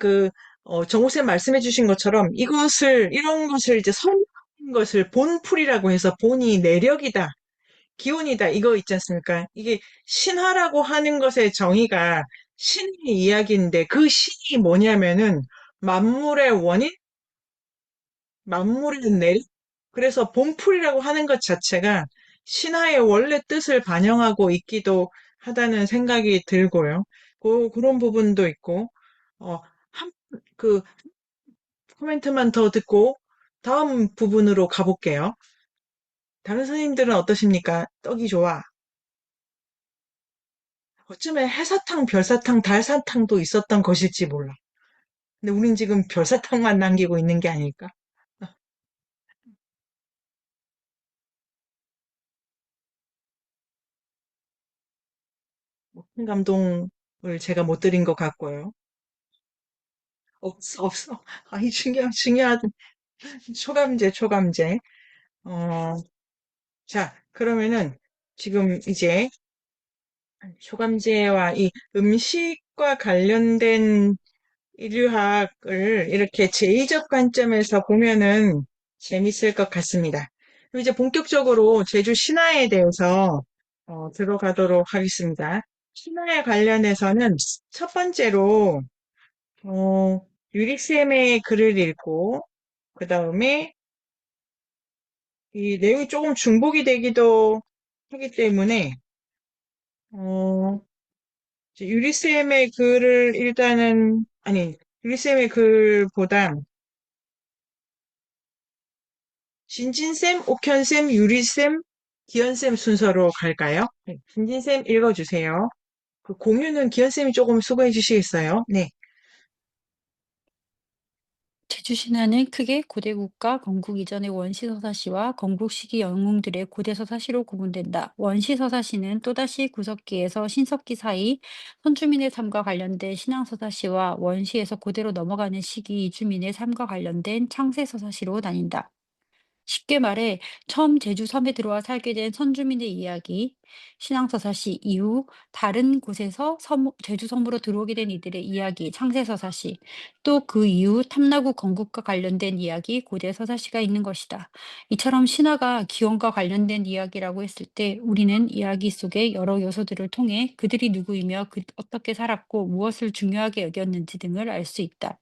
정호쌤 말씀해 주신 것처럼 이런 것을 이제 설명하는 것을 본풀이라고 해서 본이 내력이다. 기운이다. 이거 있지 않습니까? 이게 신화라고 하는 것의 정의가 신의 이야기인데 그 신이 뭐냐면은 만물의 원인, 만물의 내력, 그래서 본풀이라고 하는 것 자체가 신화의 원래 뜻을 반영하고 있기도 하다는 생각이 들고요. 그런 부분도 있고, 어, 한, 그, 코멘트만 더 듣고 다음 부분으로 가볼게요. 다른 선생님들은 어떠십니까? 떡이 좋아. 어쩌면 해사탕, 별사탕, 달사탕도 있었던 것일지 몰라. 근데 우린 지금 별사탕만 남기고 있는 게 아닐까? 큰 감동을 제가 못 드린 것 같고요. 없어, 없어. 아이, 중요한, 초감제, 초감제. 어, 자, 그러면은 지금 이제 초감제와 이 음식과 관련된 인류학을 이렇게 제의적 관점에서 보면은 재밌을 것 같습니다. 그럼 이제 본격적으로 제주 신화에 대해서 들어가도록 하겠습니다. 신화에 관련해서는 첫 번째로 유리쌤의 글을 읽고 그 다음에 이 내용이 조금 중복이 되기도 하기 때문에 어, 유리쌤의 글을 일단은, 아니, 유리쌤의 글보다 진진쌤, 옥현쌤, 유리쌤, 기현쌤 순서로 갈까요? 네, 진진쌤 읽어주세요. 그 공유는 기현쌤이 조금 수고해 주시겠어요? 네.
제주 신화는 크게 고대 국가 건국 이전의 원시 서사시와 건국 시기 영웅들의 고대 서사시로 구분된다. 원시 서사시는 또다시 구석기에서 신석기 사이 선주민의 삶과 관련된 신앙 서사시와 원시에서 고대로 넘어가는 시기 이주민의 삶과 관련된 창세 서사시로 나뉜다. 쉽게 말해 처음 제주 섬에 들어와 살게 된 선주민의 이야기, 신앙서사시 이후 다른 곳에서 제주 섬으로 들어오게 된 이들의 이야기, 창세서사시, 또 그 이후 탐나구 건국과 관련된 이야기, 고대서사시가 있는 것이다. 이처럼 신화가 기원과 관련된 이야기라고 했을 때 우리는 이야기 속의 여러 요소들을 통해 그들이 누구이며 어떻게 살았고 무엇을 중요하게 여겼는지 등을 알 수 있다.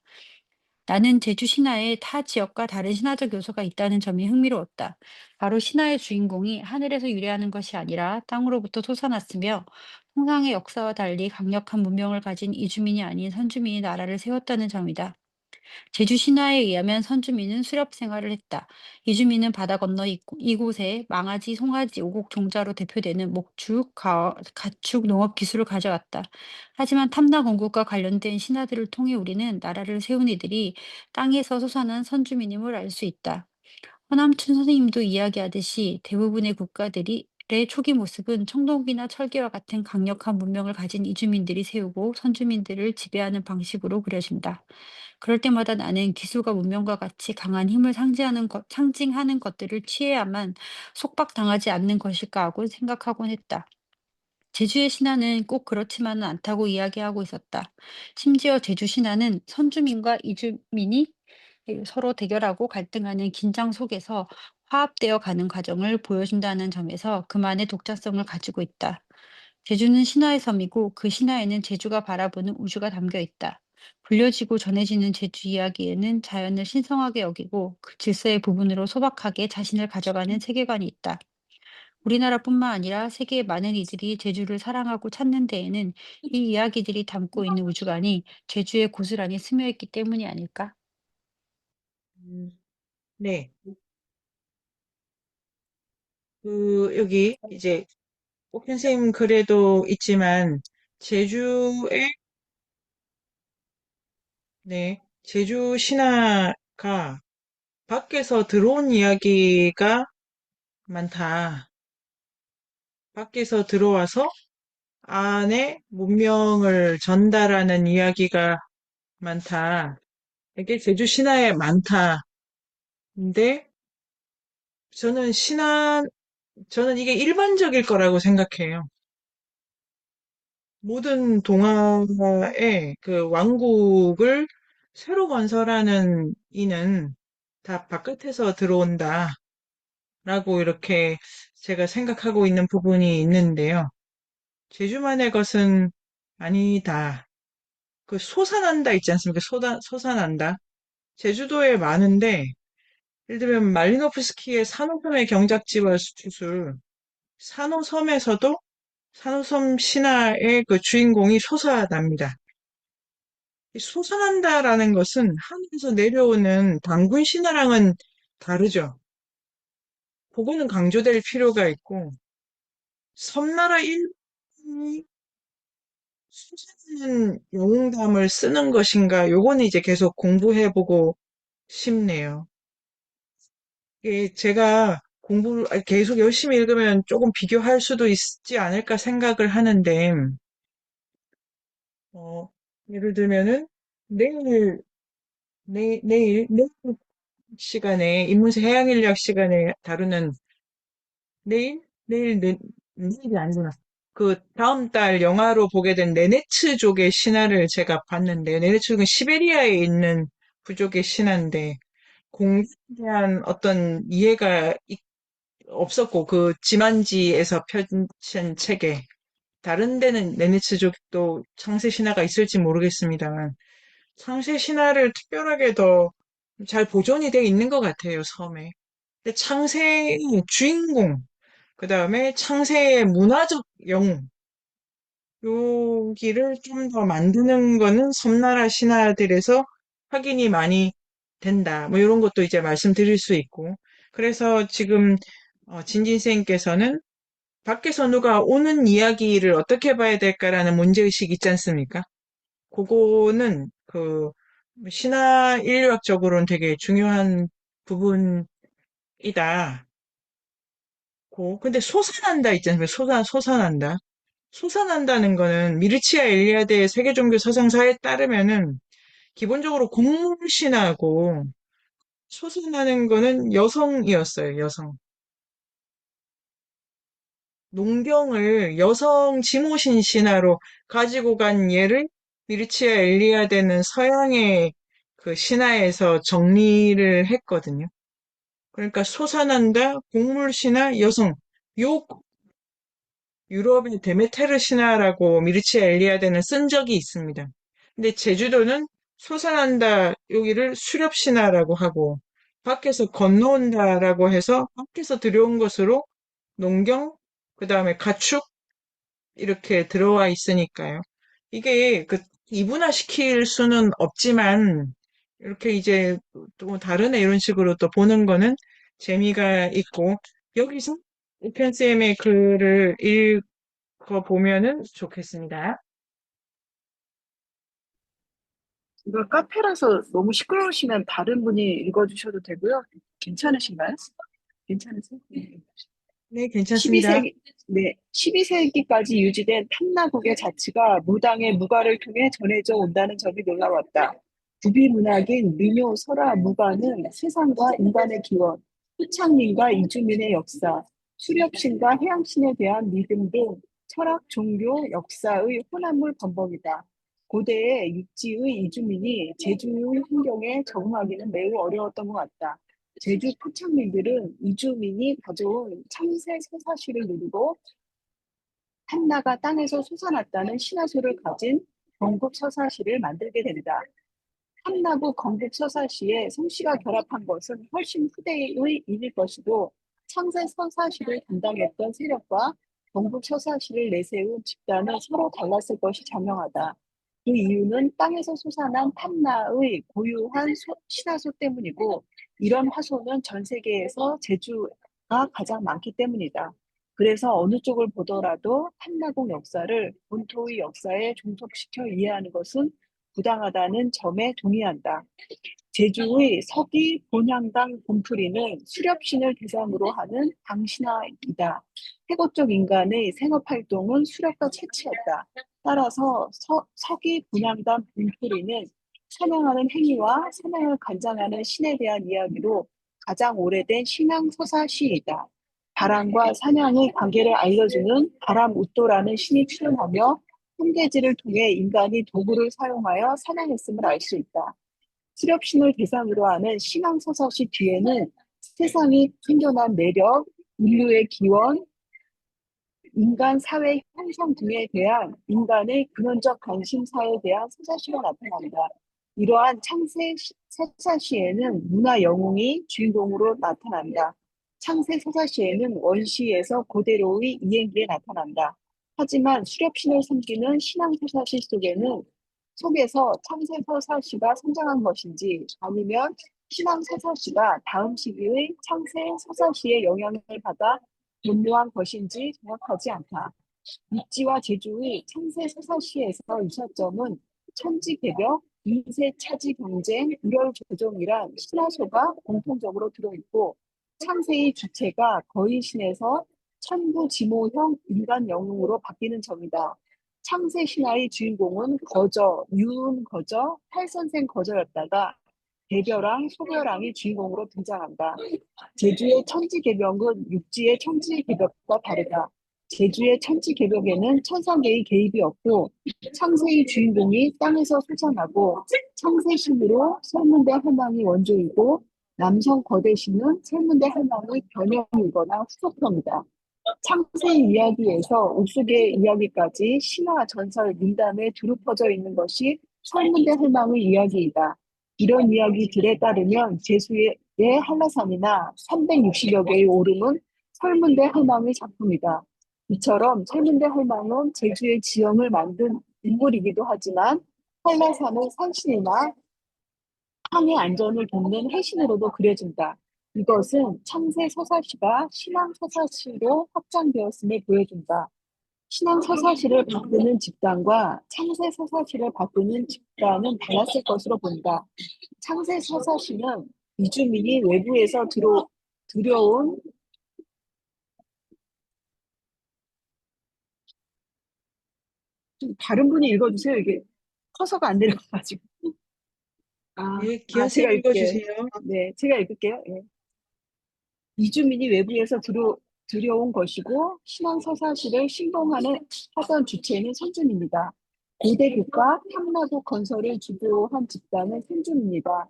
나는 제주 신화에 타 지역과 다른 신화적 요소가 있다는 점이 흥미로웠다. 바로 신화의 주인공이 하늘에서 유래하는 것이 아니라 땅으로부터 솟아났으며 통상의 역사와 달리 강력한 문명을 가진 이주민이 아닌 선주민이 나라를 세웠다는 점이다. 제주 신화에 의하면 선주민은 수렵 생활을 했다. 이주민은 바다 건너 이곳에 망아지, 송아지, 오곡 종자로 대표되는 목축, 가축 농업 기술을 가져왔다. 하지만 탐나 건국과 관련된 신화들을 통해 우리는 나라를 세운 이들이 땅에서 솟아난 선주민임을 알 수 있다. 허남춘 선생님도 이야기하듯이 대부분의 국가들이 의 초기 모습은 청동기나 철기와 같은 강력한 문명을 가진 이주민들이 세우고 선주민들을 지배하는 방식으로 그려진다. 그럴 때마다 나는 기술과 문명과 같이 강한 힘을 상징하는 것들을 취해야만 속박당하지 않는 것일까 하고 생각하곤 했다. 제주의 신화는 꼭 그렇지만은 않다고 이야기하고 있었다. 심지어 제주 신화는 선주민과 이주민이 서로 대결하고 갈등하는 긴장 속에서 화합되어 가는 과정을 보여준다는 점에서 그만의 독자성을 가지고 있다. 제주는 신화의 섬이고 그 신화에는 제주가 바라보는 우주가 담겨 있다. 불려지고 전해지는 제주 이야기에는 자연을 신성하게 여기고 그 질서의 부분으로 소박하게 자신을 가져가는 세계관이 있다. 우리나라뿐만 아니라 세계의 많은 이들이 제주를 사랑하고 찾는 데에는 이 이야기들이 담고 있는 우주관이 제주의 고스란히 스며 있기 때문이 아닐까?
네. 여기 이제 옥현 선생님 글에도 있지만 제주에 네, 제주 신화가 밖에서 들어온 이야기가 많다. 밖에서 들어와서 안에 문명을 전달하는 이야기가 많다. 이게 제주 신화에 많다. 근데 저는 저는 이게 일반적일 거라고 생각해요. 모든 동화의 그 왕국을 새로 건설하는 이는 다 바깥에서 들어온다. 라고 이렇게 제가 생각하고 있는 부분이 있는데요. 제주만의 것은 아니다. 그 솟아난다 있지 않습니까? 솟아난다. 제주도에 많은데, 예를 들면 말리노프스키의 산호섬의 경작지와 수출, 산호섬에서도 산호섬 신화의 그 주인공이 솟아납니다. 이 솟아난다라는 것은 하늘에서 내려오는 단군 신화랑은 다르죠. 그거는 강조될 필요가 있고, 섬나라 일본이 솟아나는 영웅담을 쓰는 것인가, 요거는 이제 계속 공부해보고 싶네요. 이게 제가 공부를 계속 열심히 읽으면 조금 비교할 수도 있지 않을까 생각을 하는데, 어, 예를 들면은, 내일, 내일 시간에, 인문사 해양인력 시간에 다루는, 내일이 아니구나. 그 다음 달 영화로 보게 된 네네츠족의 신화를 제가 봤는데, 네네츠족은 시베리아에 있는 부족의 신화인데, 공주에 대한 어떤 이해가 없었고, 그 지만지에서 펼친 책에, 다른 데는 네네츠족도 창세 신화가 있을지 모르겠습니다만, 창세 신화를 특별하게 더 잘 보존이 되어 있는 것 같아요, 섬에. 근데 창세의 주인공, 그 다음에 창세의 문화적 영웅, 여기를 좀 더 만드는 거는 섬나라 신하들에서 확인이 많이 된다. 뭐 이런 것도 이제 말씀드릴 수 있고. 그래서 지금 진진쌤께서는 밖에서 누가 오는 이야기를 어떻게 봐야 될까라는 문제의식 있지 않습니까? 그거는 그 신화 인류학적으로는 되게 중요한 부분이다. 근데 솟아난다 있잖아요. 솟아난다. 솟아난다는 거는 미르치아 엘리아드의 세계 종교 사상사에 따르면은 기본적으로 곡물 신화고 솟아나는 거는 여성이었어요. 여성. 농경을 여성 지모신 신화로 가지고 간 예를 미르치아 엘리아드는 서양의 그 신화에서 정리를 했거든요. 그러니까 솟아난다, 곡물 신화, 여성. 요 유럽의 데메테르 신화라고 미르치아 엘리아드는 쓴 적이 있습니다. 근데 제주도는 솟아난다 여기를 수렵 신화라고 하고 밖에서 건너온다라고 해서 밖에서 들여온 것으로 농경, 그 다음에 가축 이렇게 들어와 있으니까요. 이게 그 이분화시킬 수는 없지만 이렇게 이제 또 다른 이런 식으로 또 보는 거는 재미가 있고 여기서 우편쌤의 글을 읽어보면은 좋겠습니다.
이거 카페라서 너무 시끄러우시면 다른 분이 읽어주셔도 되고요. 괜찮으신가요? 괜찮으세요? 네.
네, 괜찮습니다.
12세기, 네, 12세기까지 유지된 탐나국의 자치가 무당의 무가를 통해 전해져 온다는 점이 놀라웠다. 구비 문학인 민요, 설화, 무가는 세상과 인간의 기원, 후창민과 이주민의 역사, 수렵신과 해양신에 대한 믿음 등 철학, 종교, 역사의 혼합물 범벅이다. 고대의 육지의 이주민이 제주의 환경에 적응하기는 매우 어려웠던 것 같다. 제주 토착민들은 이주민이 가져온 참새 쇠사시를 누리고 한나가 땅에서 솟아났다는 신화소를 가진 건국 서사시를 만들게 된다. 한나부 건국 서사시에 성씨가 결합한 것은 훨씬 후대의 일일 것이고 창세 서사시를 담당했던 세력과 건국 서사시를 내세운 집단은 서로 달랐을 것이 자명하다. 그 이유는 땅에서 솟아난 탐나의 고유한 신화소 때문이고 이런 화소는 전 세계에서 제주가 가장 많기 때문이다. 그래서 어느 쪽을 보더라도 탐나국 역사를 본토의 역사에 종속시켜 이해하는 것은 부당하다는 점에 동의한다. 제주의 서기 본향당 곰풀이는 수렵신을 대상으로 하는 당신화이다. 해고적 인간의 생업활동은 수렵과 채취였다. 따라서 서기 본향당 곰풀이는 사냥하는 행위와 사냥을 관장하는 신에 대한 이야기로 가장 오래된 신앙 서사시이다. 바람과 사냥의 관계를 알려주는 바람웃도라는 신이 출현하며 흉계지를 통해 인간이 도구를 사용하여 사냥했음을 알 수 있다. 수렵신을 대상으로 하는 신앙서사시 뒤에는 세상이 생겨난 매력, 인류의 기원, 인간 사회 형성 등에 대한 인간의 근원적 관심사에 대한 서사시가 나타난다. 이러한 창세 서사시에는 문화 영웅이 주인공으로 나타난다. 창세 서사시에는 원시에서 고대로의 이행기에 나타난다. 하지만 수렵신을 섬기는 신앙 서사시 속에서 창세 서사시가 성장한 것인지 아니면 신앙 서사시가 다음 시기의 창세 서사시의 영향을 받아 변모한 것인지 정확하지 않다. 육지와 제주의 창세 서사시에서 유사점은 천지개벽, 인세 차지 경쟁, 우열 조종이란 신화소가 공통적으로 들어있고 창세의 주체가 거인신에서 천부지모형 인간 영웅으로 바뀌는 점이다. 창세 신화의 주인공은 거저, 유은 거저, 팔선생 거저였다가 대벼랑, 소벼랑이 주인공으로 등장한다. 제주의 천지개벽은 육지의 천지개벽과 다르다. 제주의 천지개벽에는 천상계의 개입이 없고 창세의 주인공이 땅에서 솟아나고 창세신으로 설문대 할망이 원조이고 남성 거대신은 설문대 할망의 변형이거나 후속형이다. 창세 이야기에서 옥수의 이야기까지 신화, 전설, 민담에 두루 퍼져 있는 것이 설문대 할망의 이야기이다. 이런 이야기들에 따르면 제수의 한라산이나 360여 개의 오름은 설문대 할망의 작품이다. 이처럼 해문대 할망은 제주의 지형을 만든 인물이기도 하지만 한라산의 산신이나 항해 안전을 돕는 해신으로도 그려진다. 이것은 창세 서사시가 신앙 서사시로 확장되었음을 보여준다. 신앙 서사시를 바꾸는 집단과 창세 서사시를 바꾸는 집단은 달랐을 것으로 본다. 창세 서사시는 이주민이 외부에서 들여온 좀 다른 분이 읽어주세요. 이게 커서가 안 내려가지고.
네,
제가
기현쌤
읽게요.
읽어주세요.
네, 제가 읽을게요. 예. 이주민이 외부에서 들여온 것이고 신앙서사시를 신봉하는 하던 주체는 선준입니다. 고대 국가 탐라도 건설을 주도한 집단은 선준입니다.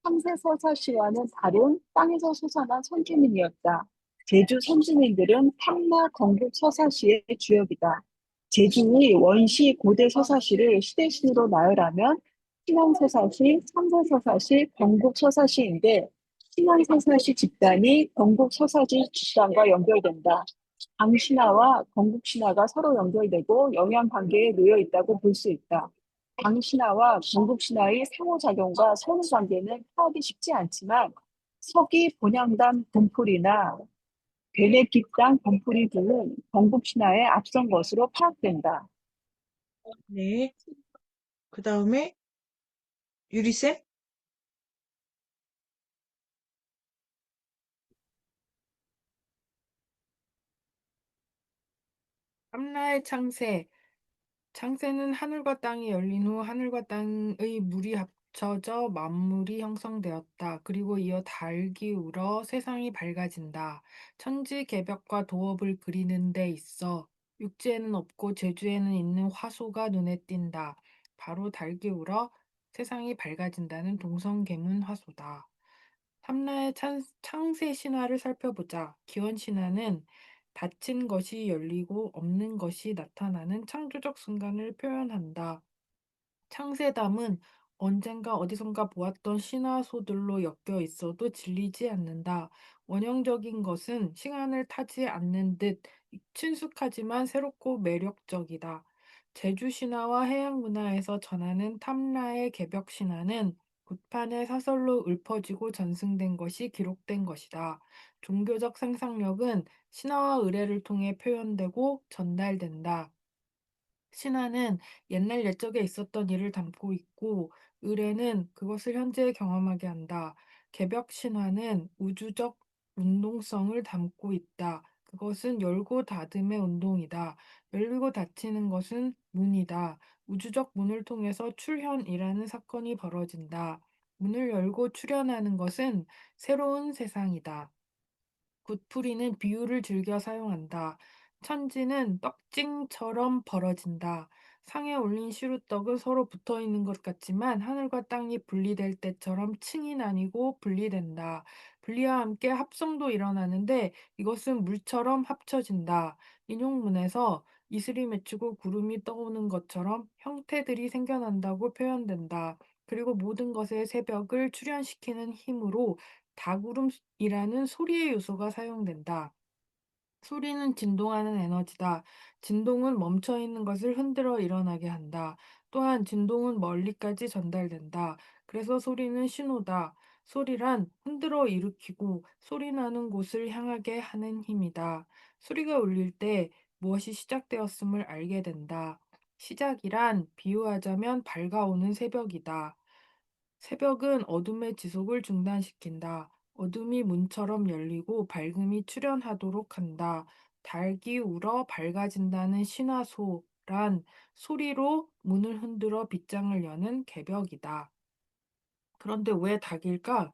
상세서사시와는 다른 땅에서 솟아난 선주민이었다. 제주 선주민들은 탐라 건국 서사시의 주역이다. 제주의 원시 고대 서사시를 시대신으로 나열하면 신앙서사시, 상세서사시, 건국서사시인데 신앙서사시 집단이 건국서사시 집단과 연결된다. 당신화와 건국신화가 서로 연결되고 영향관계에 놓여 있다고 볼 수 있다. 당신화와 건국신화의 상호작용과 선후관계는 파악이 쉽지 않지만 서기 본향단 분풀이나 베네딕당 분풀이 등은 건국신화에 앞선 것으로 파악된다.
네, 그 다음에 유리쌤?
함라의 창세. 창세는 하늘과 땅이 열린 후 하늘과 땅의 물이 합쳐져 만물이 형성되었다. 그리고 이어 달기 울어 세상이 밝아진다. 천지 개벽과 도업을 그리는 데 있어 육지에는 없고 제주에는 있는 화소가 눈에 띈다. 바로 달기 울어 세상이 밝아진다는 동성계문 화소다. 함라의 창세 신화를 살펴보자. 기원 신화는 닫힌 것이 열리고 없는 것이 나타나는 창조적 순간을 표현한다. 창세담은 언젠가 어디선가 보았던 신화소들로 엮여 있어도 질리지 않는다. 원형적인 것은 시간을 타지 않는 듯 친숙하지만 새롭고 매력적이다. 제주 신화와 해양 문화에서 전하는 탐라의 개벽 신화는 굿판의 사설로 읊어지고 전승된 것이 기록된 것이다. 종교적 상상력은 신화와 의례를 통해 표현되고 전달된다. 신화는 옛날 옛적에 있었던 일을 담고 있고 의례는 그것을 현재 경험하게 한다. 개벽 신화는 우주적 운동성을 담고 있다. 그것은 열고 닫음의 운동이다. 열리고 닫히는 것은 문이다. 우주적 문을 통해서 출현이라는 사건이 벌어진다. 문을 열고 출현하는 것은 새로운 세상이다. 굿풀이는 비유를 즐겨 사용한다. 천지는 떡징처럼 벌어진다. 상에 올린 시루떡은 서로 붙어 있는 것 같지만 하늘과 땅이 분리될 때처럼 층이 나뉘고 분리된다. 분리와 함께 합성도 일어나는데 이것은 물처럼 합쳐진다. 인용문에서 이슬이 맺히고 구름이 떠오는 것처럼 형태들이 생겨난다고 표현된다. 그리고 모든 것의 새벽을 출현시키는 힘으로 다구름이라는 소리의 요소가 사용된다. 소리는 진동하는 에너지다. 진동은 멈춰 있는 것을 흔들어 일어나게 한다. 또한 진동은 멀리까지 전달된다. 그래서 소리는 신호다. 소리란 흔들어 일으키고 소리 나는 곳을 향하게 하는 힘이다. 소리가 울릴 때 무엇이 시작되었음을 알게 된다. 시작이란 비유하자면 밝아오는 새벽이다. 새벽은 어둠의 지속을 중단시킨다. 어둠이 문처럼 열리고 밝음이 출현하도록 한다. 닭이 울어 밝아진다는 신화소란 소리로 문을 흔들어 빗장을 여는 개벽이다. 그런데 왜 닭일까?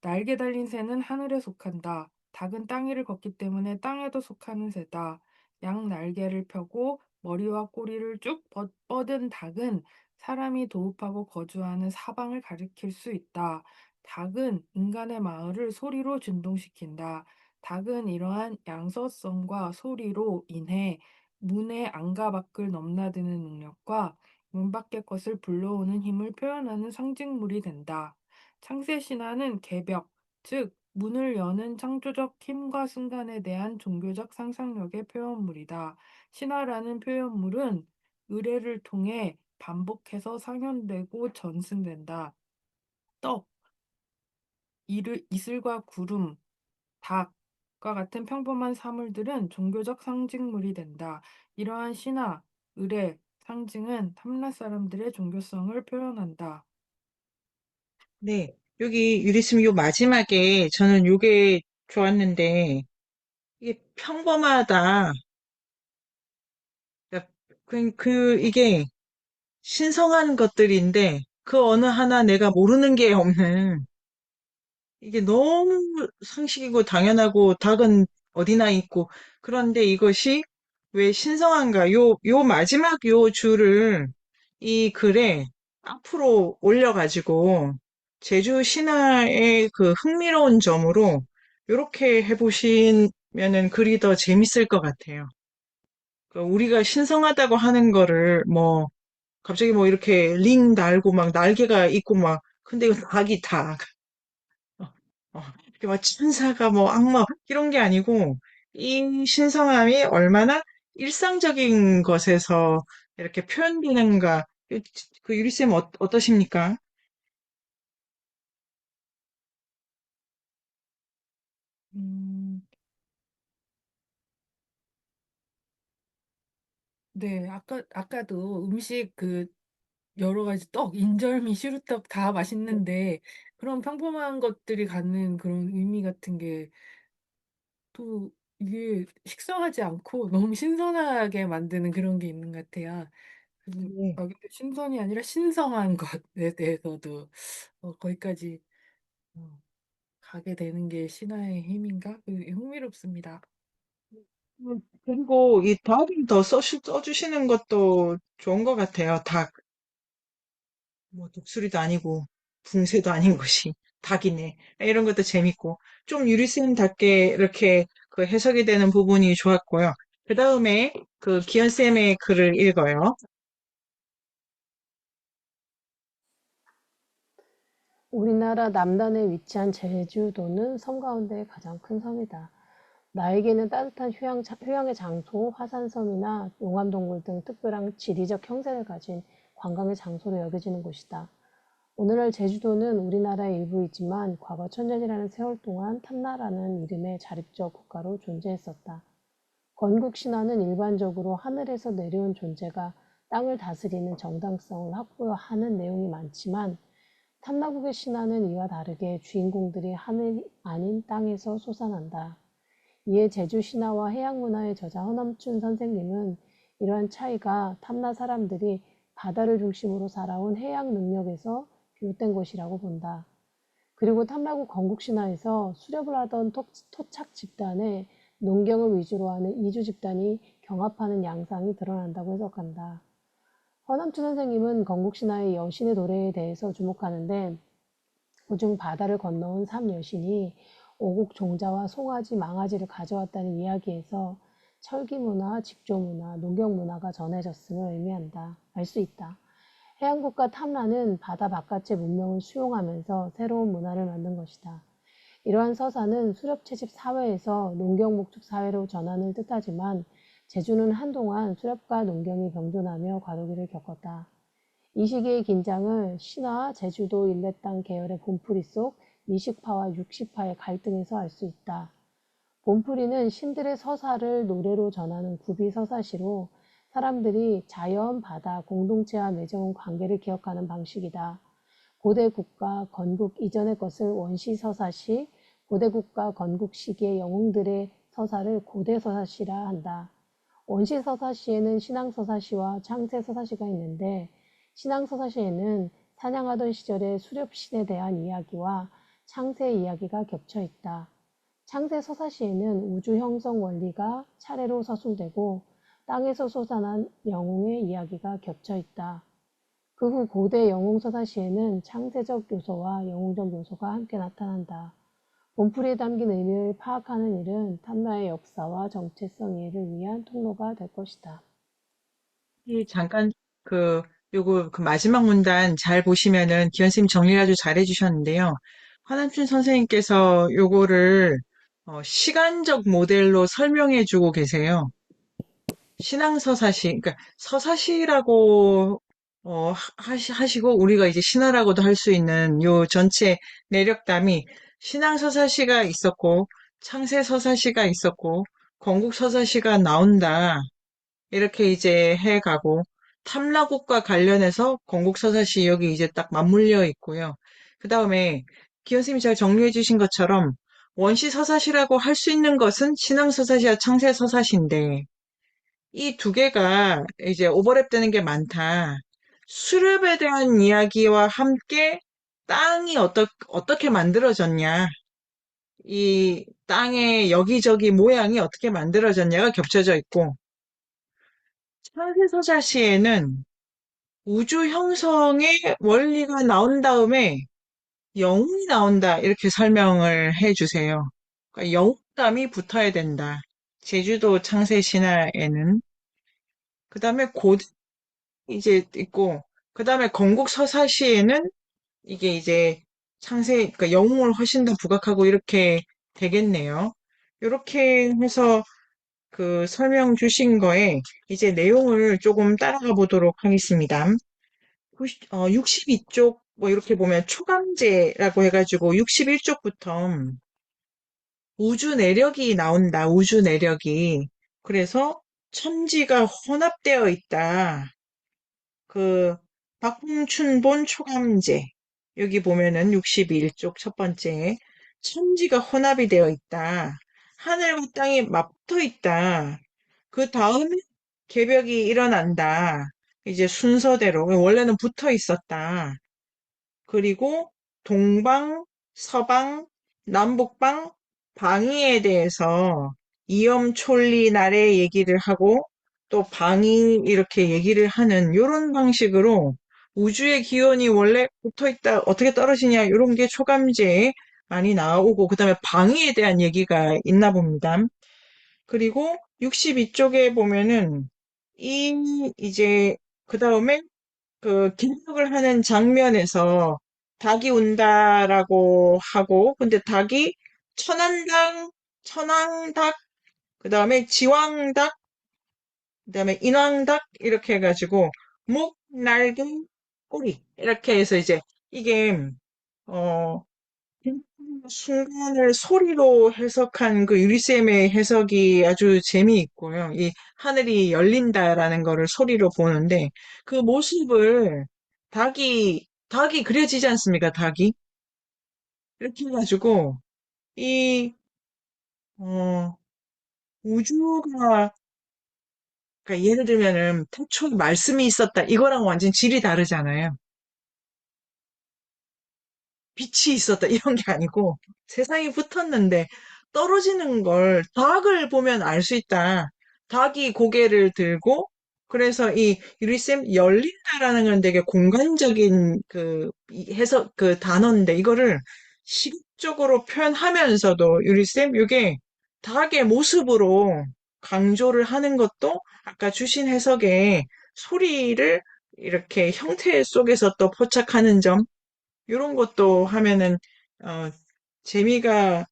날개 달린 새는 하늘에 속한다. 닭은 땅 위를 걷기 때문에 땅에도 속하는 새다. 양 날개를 펴고 머리와 꼬리를 쭉 뻗은 닭은 사람이 도읍하고 거주하는 사방을 가리킬 수 있다. 닭은 인간의 마을을 소리로 진동시킨다. 닭은 이러한 양서성과 소리로 인해 문의 안과 밖을 넘나드는 능력과 문 밖의 것을 불러오는 힘을 표현하는 상징물이 된다. 창세 신화는 개벽, 즉 문을 여는 창조적 힘과 순간에 대한 종교적 상상력의 표현물이다. 신화라는 표현물은 의례를 통해 반복해서 상연되고 전승된다. 떡, 이슬과 구름, 닭과 같은 평범한 사물들은 종교적 상징물이 된다. 이러한 신화, 의례, 상징은 탐라 사람들의 종교성을 표현한다.
네. 여기 유리씀 요 마지막에 저는 요게 좋았는데, 이게 평범하다. 그러니까 이게 신성한 것들인데, 그 어느 하나 내가 모르는 게 없는, 이게 너무 상식이고 당연하고 닭은 어디나 있고, 그런데 이것이 왜 신성한가? 요 마지막 요 줄을 이 글에 앞으로 올려가지고 제주 신화의 그 흥미로운 점으로 요렇게 해보시면은 글이 더 재밌을 것 같아요. 그 우리가 신성하다고 하는 거를 뭐 갑자기 뭐 이렇게 링 날고 막 날개가 있고 막 근데 이거 닭이 닭. 어, 이렇게 막 천사가 뭐 악마 이런 게 아니고 이 신성함이 얼마나 일상적인 것에서 이렇게 표현되는가. 그 유리쌤 어떠십니까?
음, 네, 아까도 음식 여러 가지 떡, 인절미, 시루떡 다 맛있는데 그런 평범한 것들이 갖는 그런 의미 같은 게 또 이게 식상하지 않고 너무 신선하게 만드는 그런 게 있는 것 같아요. 그래서
네.
여기도 신선이 아니라 신성한 것에 대해서도 거기까지 어, 가게 되는 게 신화의 힘인가? 흥미롭습니다.
그리고 이 닭을 더 써주시는 것도 좋은 것 같아요. 닭. 뭐 독수리도 아니고 붕새도 아닌 것이 닭이네. 이런 것도 재밌고 좀 유리쌤답게 이렇게 그 해석이 되는 부분이 좋았고요. 그 다음에 그 기현쌤의 글을 읽어요.
우리나라 남단에 위치한 제주도는 섬 가운데 가장 큰 섬이다. 나에게는 따뜻한 휴양의 장소, 화산섬이나 용암동굴 등 특별한 지리적 형세를 가진 관광의 장소로 여겨지는 곳이다. 오늘날 제주도는 우리나라의 일부이지만 과거 천년이라는 세월 동안 탐나라는 이름의 자립적 국가로 존재했었다. 건국 신화는 일반적으로 하늘에서 내려온 존재가 땅을 다스리는 정당성을 확보하는 내용이 많지만 탐나국의 신화는 이와 다르게 주인공들이 하늘이 아닌 땅에서 솟아난다. 이에 제주 신화와 해양 문화의 저자 허남춘 선생님은 이러한 차이가 탐나 사람들이 바다를 중심으로 살아온 해양 능력에서 비롯된 것이라고 본다. 그리고 탐라국 건국 신화에서 수렵을 하던 토착 집단의 농경을 위주로 하는 이주 집단이 경합하는 양상이 드러난다고 해석한다. 허남춘 선생님은 건국 신화의 여신의 도래에 대해서 주목하는데 그중 바다를 건너온 삼 여신이 오국 종자와 송아지, 망아지를 가져왔다는 이야기에서 철기 문화, 직조 문화, 농경 문화가 전해졌음을 의미한다. 알 수 있다. 해양국가 탐라는 바다 바깥의 문명을 수용하면서 새로운 문화를 만든 것이다. 이러한 서사는 수렵채집 사회에서 농경 목축 사회로 전환을 뜻하지만 제주는 한동안 수렵과 농경이 병존하며 과도기를 겪었다. 이 시기의 긴장을 신화, 제주도 일레땅 계열의 본풀이 속 미식파와 육식파의 갈등에서 알 수 있다. 본풀이는 신들의 서사를 노래로 전하는 구비서사시로 사람들이 자연, 바다, 공동체와 맺어온 관계를 기억하는 방식이다. 고대 국가, 건국 이전의 것을 원시서사시, 고대 국가, 건국 시기의 영웅들의 서사를 고대서사시라 한다. 원시서사시에는 신앙서사시와 창세서사시가 있는데 신앙서사시에는 사냥하던 시절의 수렵신에 대한 이야기와 창세 이야기가 겹쳐 있다. 창세서사시에는 우주 형성 원리가 차례로 서술되고 땅에서 솟아난 영웅의 이야기가 겹쳐 있다. 그 후 고대 영웅서사시에는 창세적 요소와 영웅적 요소가 함께 나타난다. 본풀이에 담긴 의미를 파악하는 일은 탐라의 역사와 정체성 이해를 위한 통로가 될 것이다.
잠깐 그 요거 그 마지막 문단 잘 보시면은 기현쌤 정리를 아주 잘 해주셨는데요. 화남춘 선생님께서 요거를 시간적 모델로 설명해 주고 계세요. 신앙서사시, 그러니까 서사시라고 하시고 우리가 이제 신화라고도 할 수 있는 요 전체 내력담이 신앙서사시가 있었고 창세서사시가 있었고 건국서사시가 나온다. 이렇게 이제 해가고 탐라국과 관련해서 건국서사시 여기 이제 딱 맞물려 있고요. 그 다음에 기현쌤이 잘 정리해 주신 것처럼 원시서사시라고 할 수 있는 것은 신앙서사시와 창세서사시인데 이 두 개가 이제 오버랩되는 게 많다. 수렵에 대한 이야기와 함께 땅이 어떻게 만들어졌냐, 이 땅의 여기저기 모양이 어떻게 만들어졌냐가 겹쳐져 있고, 창세서사시에는 우주 형성의 원리가 나온 다음에 영웅이 나온다, 이렇게 설명을 해주세요. 그러니까 영웅감이 붙어야 된다. 제주도 창세 신화에는. 그 다음에 이제 있고, 그 다음에 건국 서사시에는 이게 이제 그러니까 영웅을 훨씬 더 부각하고 이렇게 되겠네요. 이렇게 해서 그 설명 주신 거에 이제 내용을 조금 따라가 보도록 하겠습니다. 62쪽, 뭐 이렇게 보면 초강제라고 해가지고 61쪽부터 우주 내력이 나온다, 우주 내력이. 그래서 천지가 혼합되어 있다. 그 박홍춘본 초감제 여기 보면은 61쪽 첫 번째 천지가 혼합이 되어 있다. 하늘과 땅이 맞붙어 있다. 그 다음에 개벽이 일어난다. 이제 순서대로 원래는 붙어 있었다. 그리고 동방, 서방, 남북방, 방위에 대해서 이엄촌리날의 얘기를 하고 또 방위 이렇게 얘기를 하는 이런 방식으로 우주의 기원이 원래 붙어 있다 어떻게 떨어지냐 이런 게 초감제에 많이 나오고 그다음에 방위에 대한 얘기가 있나 봅니다. 그리고 62쪽에 보면은 이제 그다음에 그 기록을 하는 장면에서 닭이 운다라고 하고 근데 닭이 천왕닭 그다음에 지왕닭 그다음에 인왕닭 이렇게 해가지고 목 날개 꼬리 이렇게 해서 이제 이게 어 순간을 소리로 해석한 그 유리쌤의 해석이 아주 재미있고요. 이 하늘이 열린다라는 거를 소리로 보는데 그 모습을 닭이 그려지지 않습니까? 닭이. 이렇게 해가지고 이, 어, 우주가, 그러니까 예를 들면은 태초에 말씀이 있었다. 이거랑 완전 질이 다르잖아요. 빛이 있었다 이런 게 아니고 세상이 붙었는데 떨어지는 걸 닭을 보면 알 수 있다. 닭이 고개를 들고 그래서 이 유리쌤 열린다라는 건 되게 공간적인 해석 그 단어인데 이거를 시각적으로 표현하면서도 유리쌤 이게 닭의 모습으로 강조를 하는 것도 아까 주신 해석에 소리를 이렇게 형태 속에서 또 포착하는 점 이런 것도 하면은 어, 재미가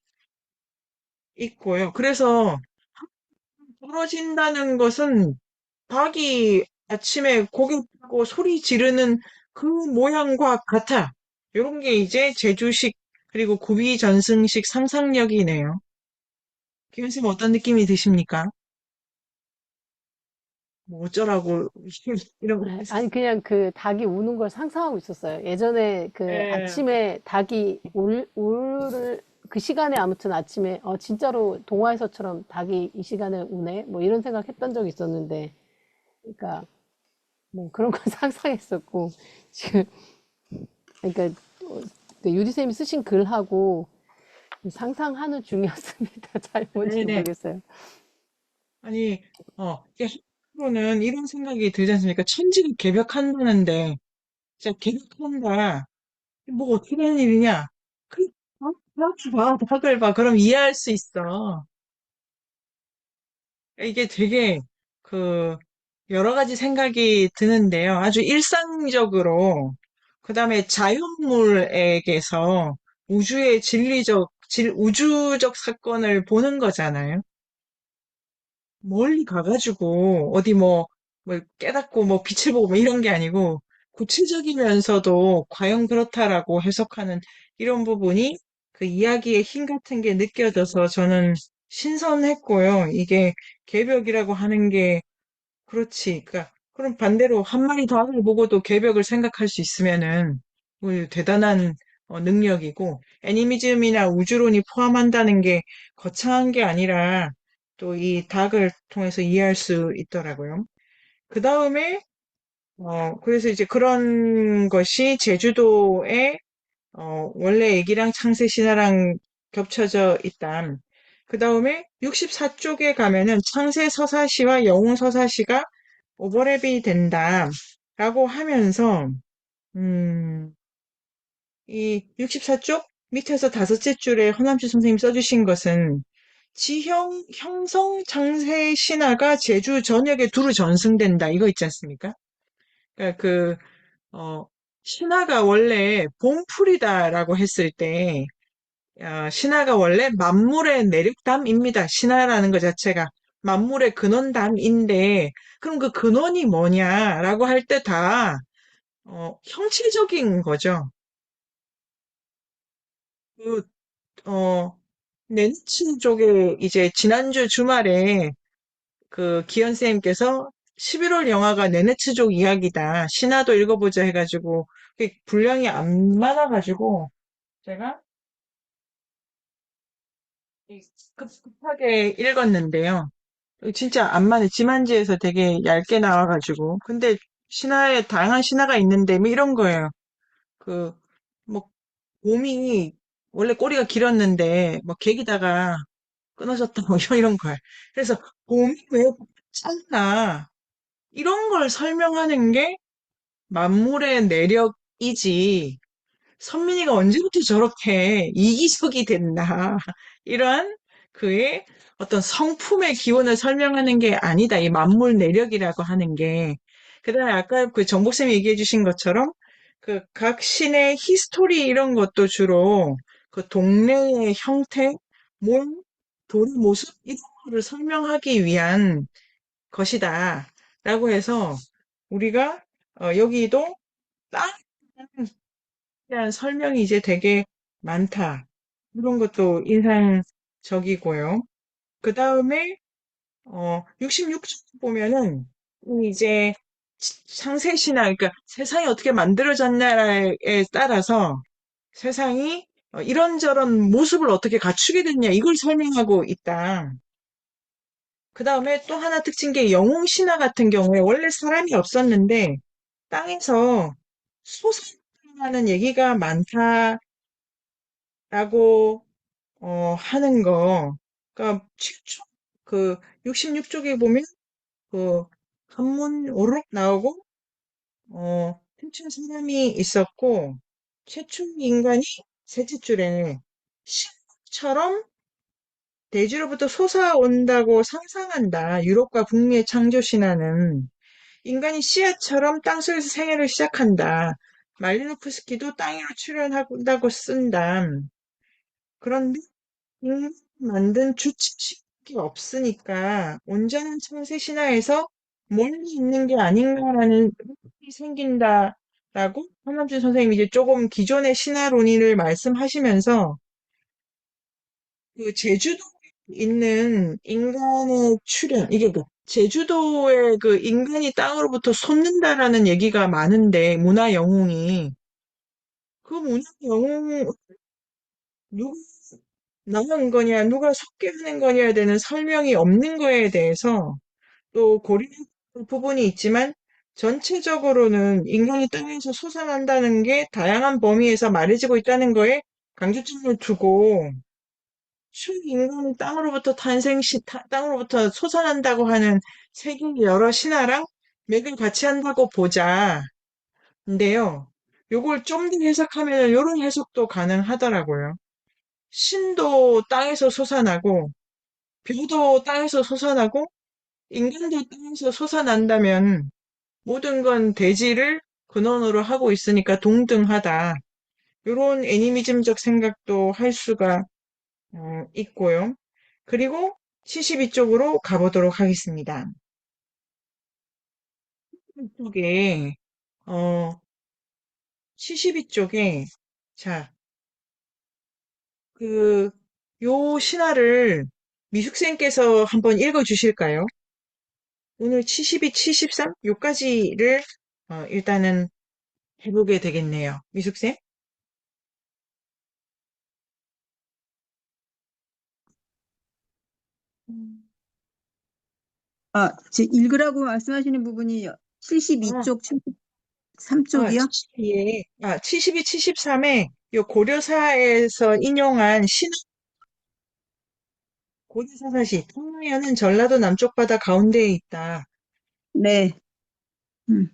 있고요. 그래서 부러진다는 것은 닭이 아침에 고개 펴고 소리 지르는 그 모양과 같아. 이런 게 이제 제주식 그리고 구비전승식 상상력이네요. 김현님 어떤 느낌이 드십니까? 뭐 어쩌라고 이런 거
네, 아니 그냥 그 닭이 우는 걸 상상하고 있었어요. 예전에 그
예,
아침에 닭이 울 그 시간에 아무튼 아침에 진짜로 동화에서처럼 닭이 이 시간에 우네 뭐 이런 생각했던 적이 있었는데 그러니까 뭐 그런 걸 상상했었고 지금 그러니까 그 유리쌤이 쓰신 글하고 상상하는 중이었습니다. 잘 뭔지
네네.
모르겠어요.
아니, 이게 한편으로는 이런 생각이 들지 않습니까? 천지가 개벽한다는데, 진짜 개벽한다. 뭐 어떻게 되는 일이냐? 그, 닭을 봐. 그럼 이해할 수 있어. 이게 되게, 그, 여러 가지 생각이 드는데요. 아주 일상적으로, 그 다음에 자연물에게서 우주의 우주적 사건을 보는 거잖아요. 멀리 가가지고 어디 뭐 깨닫고 뭐 빛을 보고 뭐 이런 게 아니고 구체적이면서도 과연 그렇다라고 해석하는 이런 부분이 그 이야기의 힘 같은 게 느껴져서 저는 신선했고요. 이게 개벽이라고 하는 게 그렇지. 그러니까 그럼 반대로 한 마리 더 하늘 보고도 개벽을 생각할 수 있으면은 뭐 대단한 능력이고 애니미즘이나 우주론이 포함한다는 게 거창한 게 아니라 또 이 닭을 통해서 이해할 수 있더라고요. 그 다음에 그래서 이제 그런 것이 제주도의 원래 얘기랑 창세 신화랑 겹쳐져 있다. 그 다음에 64쪽에 가면은 창세 서사시와 영웅 서사시가 오버랩이 된다. 라고 하면서, 음, 이 64쪽 밑에서 다섯째 줄에 허남주 선생님 써주신 것은 형성 창세 신화가 제주 전역에 두루 전승된다. 이거 있지 않습니까? 그러니까 신화가 원래 본풀이다라고 했을 때, 신화가 원래 만물의 내륙담입니다. 신화라는 것 자체가 만물의 근원담인데, 그럼 그 근원이 뭐냐라고 할 때 다, 형체적인 거죠. 그, 어, 네니츠 쪽에 이제 지난주 주말에 그 기현쌤께서 11월 영화가 네네츠족 이야기다. 신화도 읽어보자 해가지고, 그게 분량이 안 많아가지고, 제가 급하게 읽었는데요. 진짜 안만해. 지만지에서 되게 얇게 나와가지고. 근데 신화에 다양한 신화가 있는데 뭐 이런 거예요. 그, 뭐, 곰이 원래 꼬리가 길었는데 뭐 개기다가 끊어졌다 뭐 이런 거예요. 그래서 곰이 왜 짧나 이런 걸 설명하는 게 만물의 내력이지. 선민이가 언제부터 저렇게 이기적이 됐나. 이러한 그의 어떤 성품의 기원을 설명하는 게 아니다. 이 만물 내력이라고 하는 게. 그다음에 아까 그 정복쌤이 얘기해 주신 것처럼 그 각 신의 히스토리 이런 것도 주로 그 동네의 형태, 몸, 돌의 모습 이런 거를 설명하기 위한 것이다. 라고 해서 우리가 여기도 땅에 대한 설명이 이제 되게 많다. 이런 것도 인상적이고요. 그 다음에 66쪽 보면은 이제 상세신화, 그러니까 세상이 어떻게 만들어졌냐에 따라서 세상이 이런저런 모습을 어떻게 갖추게 됐냐 이걸 설명하고 있다. 그 다음에 또 하나 특징 게 영웅 신화 같은 경우에 원래 사람이 없었는데 땅에서 솟아나는 얘기가 많다라고 하는 거. 그러니까 최초 그 66쪽에 보면 그 한문 오르륵 나오고 태초에 사람이 있었고 최초 인간이 셋째 줄에 신처럼 대지로부터 솟아온다고 상상한다. 유럽과 북미의 창조 신화는 인간이 씨앗처럼 땅속에서 생애를 시작한다. 말리노프스키도 땅 위로 출현한다고 쓴다. 그런데 인간이 만든 주체식이 없으니까 온전한 창세 신화에서 멀리 있는 게 아닌가라는 의문이 생긴다라고 한남준 선생님이 이제 조금 기존의 신화론의를 말씀하시면서 그 제주도에 있는 인간의 출현, 이게 그 제주도에 그 인간이 땅으로부터 솟는다라는 얘기가 많은데 문화 영웅이 그 문화 영웅 누가 나온 거냐, 누가 섞게 하는 거냐에 대한 설명이 없는 거에 대해서 또 고려할 부분이 있지만 전체적으로는 인간이 땅에서 솟아난다는 게 다양한 범위에서 말해지고 있다는 거에 강조점을 두고 인간이 땅으로부터 솟아난다고 하는 세계 여러 신화랑 맥을 같이 한다고 보자. 인데요. 요걸 좀 더 해석하면 요런 해석도 가능하더라고요. 신도 땅에서 솟아나고, 뷰도 땅에서 솟아나고, 인간도 땅에서 솟아난다면 모든 건 대지를 근원으로 하고 있으니까 동등하다. 요런 애니미즘적 생각도 할 수가 있고요. 그리고 72쪽으로 가보도록 하겠습니다. 이쪽에, 72쪽에, 자, 그, 요 신화를 미숙생께서 한번 읽어 주실까요? 오늘 72, 73? 요까지를, 일단은 해보게 되겠네요. 미숙생?
읽으라고 말씀하시는 부분이
아,
72쪽, 73쪽이요?
72, 73에 요 고려사에서 인용한 고려사사시, 통나여는 전라도 남쪽 바다 가운데에 있다.
네. 음,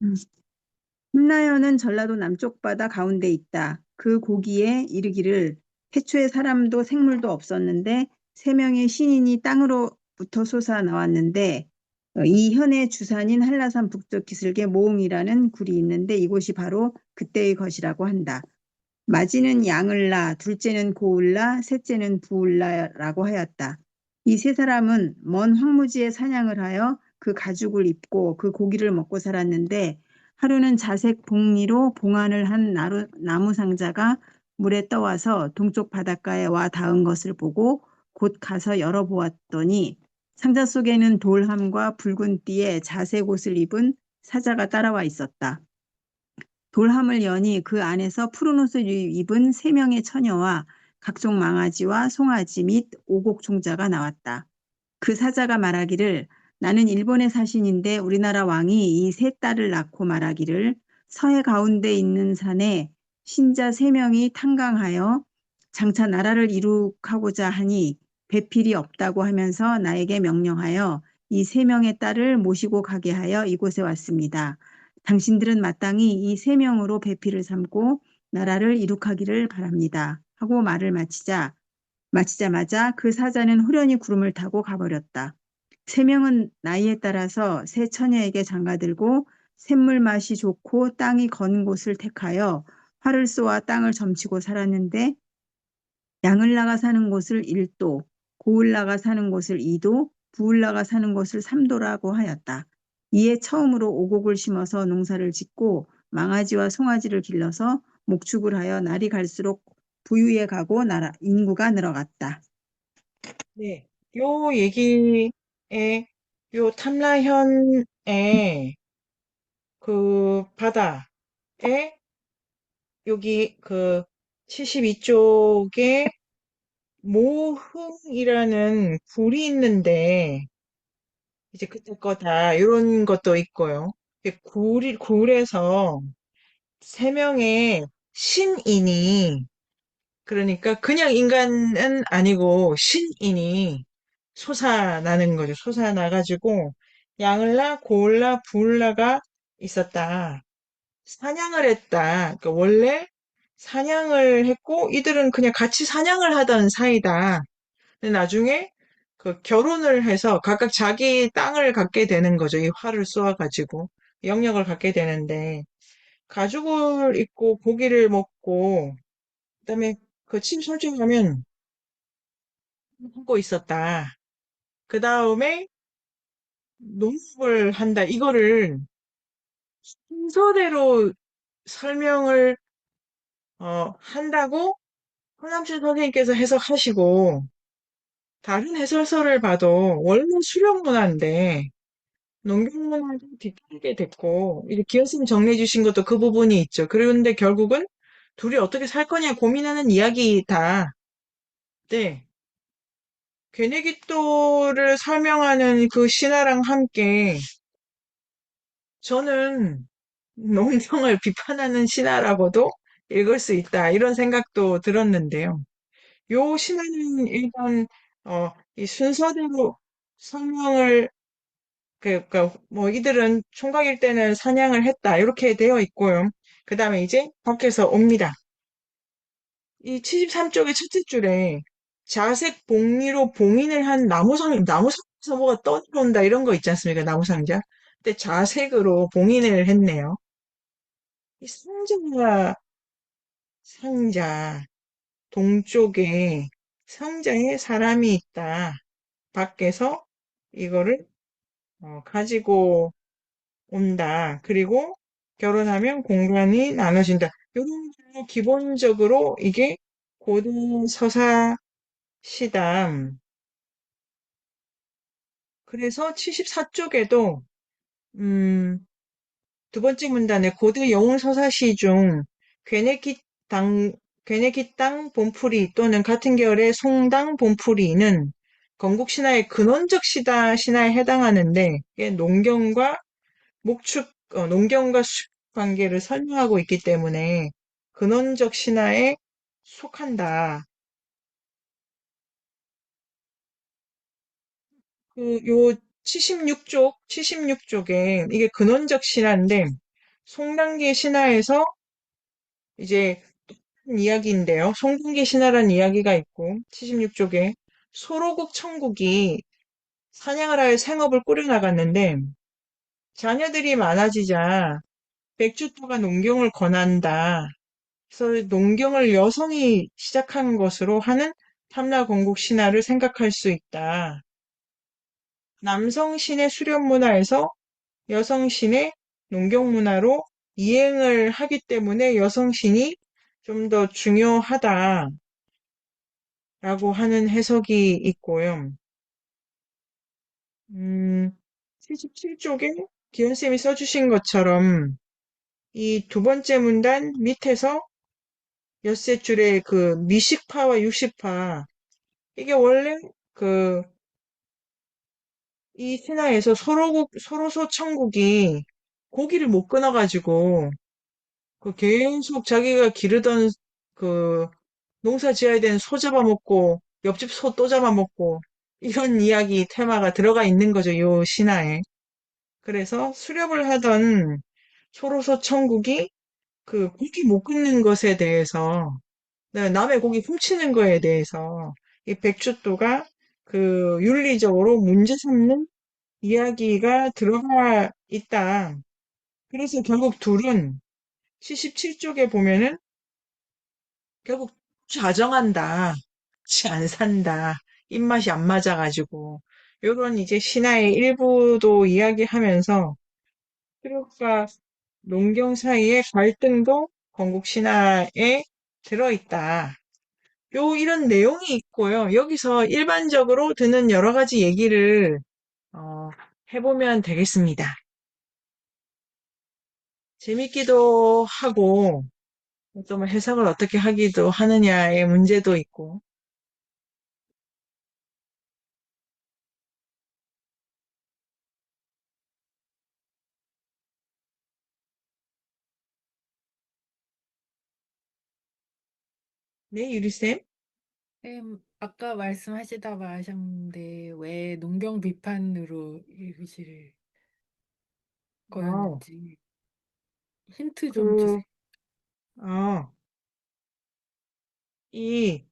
음. 흠나여는 전라도 남쪽 바다 가운데 있다. 그 고기에 이르기를 태초에 사람도 생물도 없었는데 세 명의 신인이 땅으로부터 솟아 나왔는데 이 현의 주산인 한라산 북쪽 기슭에 모웅이라는 굴이 있는데 이곳이 바로 그때의 것이라고 한다. 마지는 양을라, 둘째는 고을라, 셋째는 부을라라고 하였다. 이 세 사람은 먼 황무지에 사냥을 하여 그 가죽을 입고 그 고기를 먹고 살았는데 하루는 자색 복리로 봉안을 한 나무 상자가 물에 떠와서 동쪽 바닷가에 와 닿은 것을 보고 곧 가서 열어보았더니 상자 속에는 돌함과 붉은 띠에 자색 옷을 입은 사자가 따라와 있었다. 돌함을 여니 그 안에서 푸른 옷을 입은 세 명의 처녀와 각종 망아지와 송아지 및 오곡종자가 나왔다. 그 사자가 말하기를 나는 일본의 사신인데 우리나라 왕이 이 세 딸을 낳고 말하기를 서해 가운데 있는 산에 신자 세 명이 탄강하여 장차 나라를 이룩하고자 하니 배필이 없다고 하면서 나에게 명령하여 이 세 명의 딸을 모시고 가게 하여 이곳에 왔습니다. 당신들은 마땅히 이 세 명으로 배필을 삼고 나라를 이룩하기를 바랍니다. 하고 말을 마치자마자 그 사자는 후련히 구름을 타고 가버렸다. 세 명은 나이에 따라서 세 처녀에게 장가들고 샘물 맛이 좋고 땅이 건 곳을 택하여 활을 쏘아 땅을 점치고 살았는데 양을나가 사는 곳을 1도, 고을나가 사는 곳을 2도, 부을나가 사는 곳을 3도라고 하였다. 이에 처음으로 오곡을 심어서 농사를 짓고 망아지와 송아지를 길러서 목축을 하여 날이 갈수록 부유해 가고 인구가 늘어갔다.
네. 요 얘기에, 요 탐라현의 그 바다에 여기 그 72쪽에 모흥이라는 굴이 있는데 이제 그때 거다 이런 것도 있고요. 굴에서 세 명의 신인이 그러니까 그냥 인간은 아니고 신인이 솟아나는 거죠. 솟아나가지고 양을라, 고을라, 부을라가 있었다. 사냥을 했다. 그러니까 원래 사냥을 했고 이들은 그냥 같이 사냥을 하던 사이다. 근데 나중에 그 결혼을 해서 각각 자기 땅을 갖게 되는 거죠. 이 활을 쏘아가지고 영역을 갖게 되는데 가죽을 입고 고기를 먹고 그다음에 그 침 설정하면 하고 있었다. 그 다음에 농업을 한다. 이거를 순서대로 설명을 한다고 허남준 선생님께서 해석하시고 다른 해설서를 봐도 원래 수령문화인데 농경문화를 뒤틀게 됐고 이렇게 기어쌤 정리해 주신 것도 그 부분이 있죠. 그런데 결국은 둘이 어떻게 살 거냐 고민하는 이야기다. 네. 괴내깃도를 설명하는 그 신화랑 함께 저는 농경을 비판하는 신화라고도 읽을 수 있다. 이런 생각도 들었는데요. 요 신화는 일단, 이 순서대로 설명을, 그러니까 뭐 이들은 총각일 때는 사냥을 했다. 이렇게 되어 있고요. 그 다음에 이제 밖에서 옵니다. 이 73쪽의 첫째 줄에 자색 복리로 봉인을 한 나무상 그래서 뭐가 떠들어온다 이런 거 있지 않습니까? 나무 상자. 근데 자색으로 봉인을 했네요. 이 상자 동쪽에 상자에 사람이 있다. 밖에서 이거를 가지고 온다. 그리고 결혼하면 공간이 나눠진다. 이런 걸로 기본적으로 이게 고대 서사 시담. 그래서 74쪽에도 두 번째 문단에 고대 영웅 서사시 중 괴네기 땅, 괴네기 땅 본풀이 또는 같은 계열의 송당 본풀이는 건국 신화의 근원적 신화에 해당하는데 이게 농경과 수축 관계를 설명하고 있기 때문에 근원적 신화에 속한다. 요 76쪽에 이게 근원적 신화인데 송단계 신화에서 이제 이야기인데요. 송단계 신화라는 이야기가 있고 76쪽에 소로국 천국이 사냥을 할 생업을 꾸려나갔는데 자녀들이 많아지자 백주토가 농경을 권한다. 그래서 농경을 여성이 시작한 것으로 하는 탐라건국 신화를 생각할 수 있다. 남성 신의 수렵 문화에서 여성 신의 농경 문화로 이행을 하기 때문에 여성 신이 좀 더 중요하다라고 하는 해석이 있고요. 77쪽에 기현쌤이 써주신 것처럼 이 두 번째 문단 밑에서 엿새 줄에 그 미식파와 유식파 이게 원래 그 이 신화에서 소로소 천국이 고기를 못 끊어가지고 그 계속 자기가 기르던 그 농사 지어야 되는 소 잡아먹고 옆집 소 또 잡아먹고 이런 이야기 테마가 들어가 있는 거죠, 요 신화에. 그래서 수렵을 하던 소로소 천국이 그 고기 못 끊는 것에 대해서 남의 고기 훔치는 거에 대해서 이 백주도가 그 윤리적으로 문제 삼는 이야기가 들어가 있다. 그래서 결국 둘은 77쪽에 보면은 결국 자정한다. 같이 안 산다. 입맛이 안 맞아가지고. 요런 이제 신화의 일부도 이야기하면서 수렵과 농경 사이의 갈등도 건국 신화에 들어있다. 이런 내용이 있고요. 여기서 일반적으로 드는 여러 가지 얘기를 어, 해보면 되겠습니다. 재밌기도 하고 또 해석을 어떻게 하기도 하느냐의 문제도 있고. 네, 유리쌤?
아까 말씀하시다 마셨는데 왜 농경 비판으로 읽으실
아,
거였는지 힌트 좀
그,
주세요.
아, 이,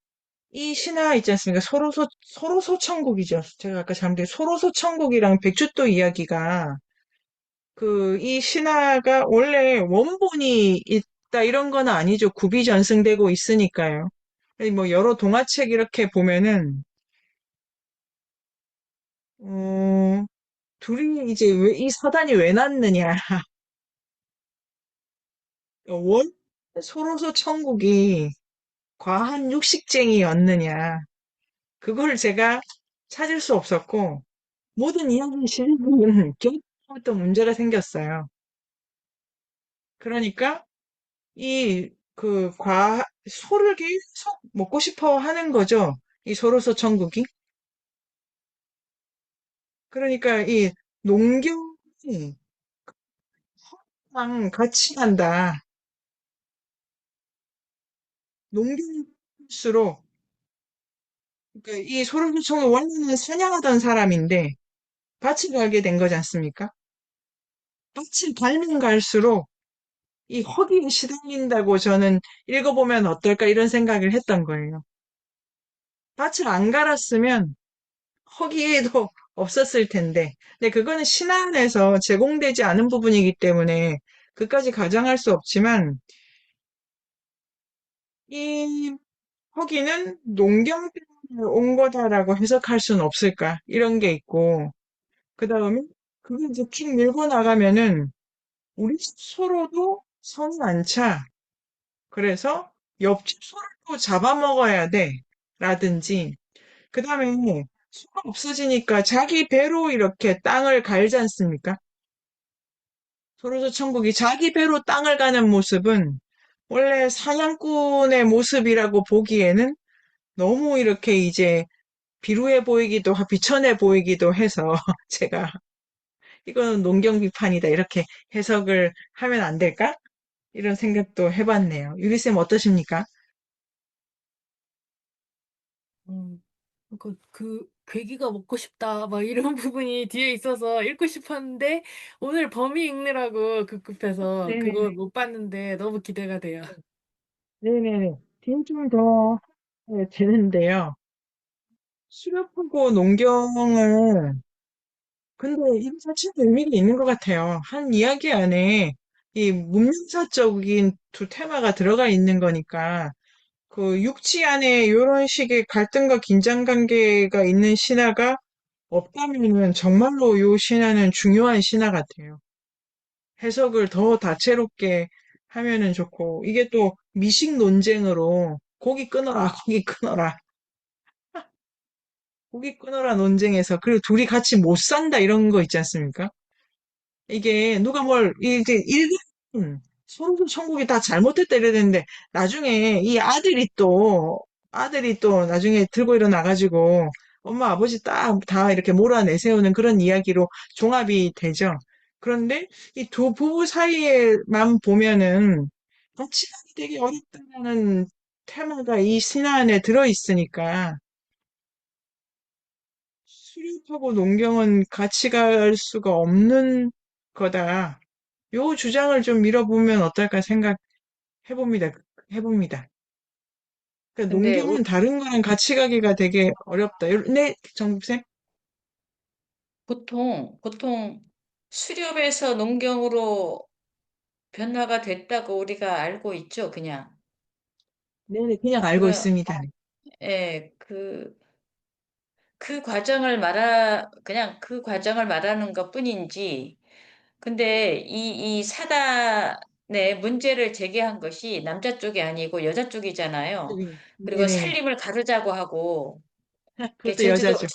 이 신화 있지 않습니까? 소로소 천국이죠. 제가 아까 잘못해 소로소 천국이랑 백주도 이야기가 이 신화가 원래 원본이 있다 이런 건 아니죠. 구비 전승되고 있으니까요. 아니, 뭐 여러 동화책 이렇게 보면은 어, 둘이 이제 왜 이 사단이 왜 났느냐? 원 소로소 천국이 과한 육식쟁이였느냐? 그걸 제가 찾을 수 없었고 모든 이야기 실력은 겨우부터 문제가 생겼어요. 그러니까 소를 계속 먹고 싶어 하는 거죠. 이 소로서 천국이. 그러니까 이 농경이 항상 같이 간다. 농경일수록, 그러니까 이 소로서 천국 원래는 사냥하던 사람인데, 밭을 갈게 된 거지 않습니까? 밭을 갈면 갈수록 이 허기에 시달린다고 저는 읽어보면 어떨까 이런 생각을 했던 거예요. 밭을 안 갈았으면 허기에도 없었을 텐데. 근데 그거는 신안에서 제공되지 않은 부분이기 때문에 그까지 가정할 수 없지만, 이 허기는 농경 때문에 온 거다라고 해석할 수는 없을까? 이런 게 있고, 그 다음에 그게 이제 쭉 밀고 나가면은 우리 서로도 성이 안 차. 그래서 옆집 소를 잡아먹어야 돼. 라든지, 그 다음에 수가 없어지니까 자기 배로 이렇게 땅을 갈지 않습니까? 소로서 천국이 자기 배로 땅을 가는 모습은 원래 사냥꾼의 모습이라고 보기에는 너무 이렇게 이제 비루해 보이기도, 비천해 보이기도 해서 제가 이거는 농경 비판이다 이렇게 해석을 하면 안 될까? 이런 생각도 해봤네요. 유리쌤 어떠십니까?
음, 그 괴기가 먹고 싶다 막 이런 부분이 뒤에 있어서 읽고 싶었는데 오늘 범위 읽느라고 급급해서 그거
네네네.
못 봤는데 너무 기대가 돼요.
네네네. 뒤에 좀더 되는데요. 수렵하고 농경을 근데 이거 자체도 의미가 있는 것 같아요. 한 이야기 안에 이 문명사적인 두 테마가 들어가 있는 거니까 그 육지 안에 이런 식의 갈등과 긴장 관계가 있는 신화가 없다면은 정말로 요 신화는 중요한 신화 같아요. 해석을 더 다채롭게 하면은 좋고 이게 또 미식 논쟁으로 고기 끊어라, 고기 끊어라, 고기 끊어라 논쟁에서 그리고 둘이 같이 못 산다 이런 거 있지 않습니까? 이게 누가 뭘 이제 서로 천국이 다 잘못했다 이래야 되는데 나중에 이 아들이 또 나중에 들고 일어나가지고 엄마 아버지 다 이렇게 몰아내세우는 그런 이야기로 종합이 되죠. 그런데 이 두 부부 사이에만 보면은 같이 가기 되게 어렵다는 테마가 이 신화 안에 들어있으니까 수렵하고 농경은 같이 갈 수가 없는 거다. 요 주장을 좀 밀어보면 어떨까 생각해봅니다. 해봅니다. 그러니까
근데
농경은 다른 거랑 같이 가기가 되게 어렵다. 네, 정국쌤?
보통 수렵에서 농경으로 변화가 됐다고 우리가 알고 있죠, 그냥.
네네, 그냥 알고
그거,
있습니다. 네.
예, 그냥 그 과정을 말하는 것 뿐인지, 근데 이 사단의 문제를 제기한 것이 남자 쪽이 아니고 여자 쪽이잖아요. 그리고
네네네.
살림을 가르자고 하고, 이게
그것도 여자죠.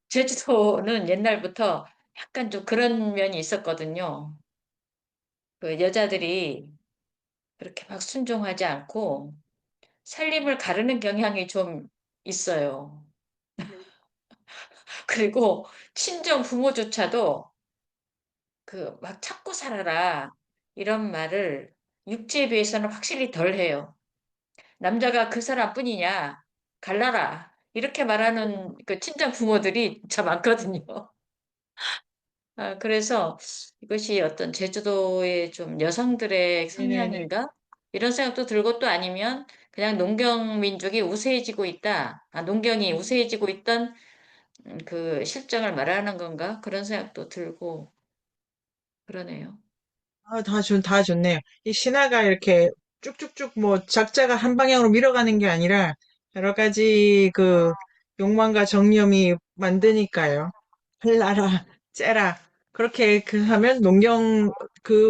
제주도는 옛날부터 약간 좀 그런 면이 있었거든요. 그 여자들이 그렇게 막 순종하지 않고 살림을 가르는 경향이 좀 있어요. 그리고 친정 부모조차도 그 막 찾고 살아라 이런 말을 육지에 비해서는 확실히 덜 해요. 남자가 그 사람뿐이냐 갈라라 이렇게 말하는 그 친정 부모들이 진짜 많거든요. 그래서 이것이 어떤 제주도의 좀 여성들의
네네네.
성향인가? 이런 생각도 들고 또 아니면 그냥 농경 민족이 우세해지고 있다. 농경이 우세해지고 있던 그 실정을 말하는 건가? 그런 생각도 들고 그러네요.
다 좋네요. 이 신화가 이렇게 쭉쭉쭉 뭐 작자가 한 방향으로 밀어가는 게 아니라 여러 가지 그 욕망과 정념이 만드니까요. 헬라라, 째라. 그렇게 그 하면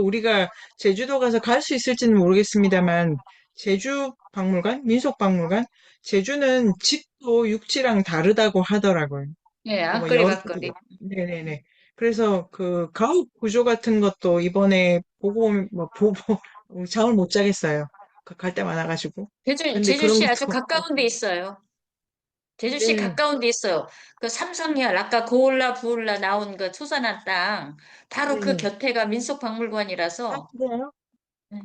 우리가 제주도 가서 갈 수 있을지는 모르겠습니다만, 제주 박물관, 민속박물관, 제주는 집도 육지랑 다르다고 하더라고요.
예,
그 뭐,
앞거리, 밖거리.
네네네. 그래서 그 가옥 구조 같은 것도 이번에 잠을 못 자겠어요. 갈 때 많아가지고. 근데 그런
제주시 아주
것도,
가까운 데 있어요. 제주시
네,
가까운 데 있어요. 그 삼성열, 아까 고울라, 부울라 나온 그 초선한 땅, 바로 그
네네.
곁에가 민속박물관이라서,
그래요?
네.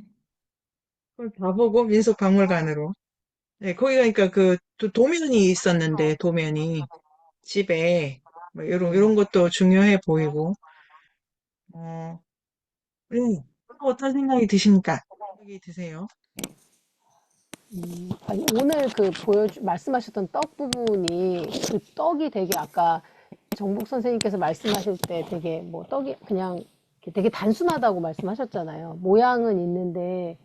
그걸 다 보고 민속박물관으로. 네, 거기 가니까 도면이 있었는데, 도면이 집에, 뭐, 요런 것도 중요해 보이고, 어, 네. 어떤 생각이 드십니까? 생각이 드세요?
아니, 오늘 말씀하셨던 떡 부분이 그 떡이 되게 아까 정복 선생님께서 말씀하실 때 되게 뭐 떡이 그냥 이렇게 되게 단순하다고 말씀하셨잖아요. 모양은 있는데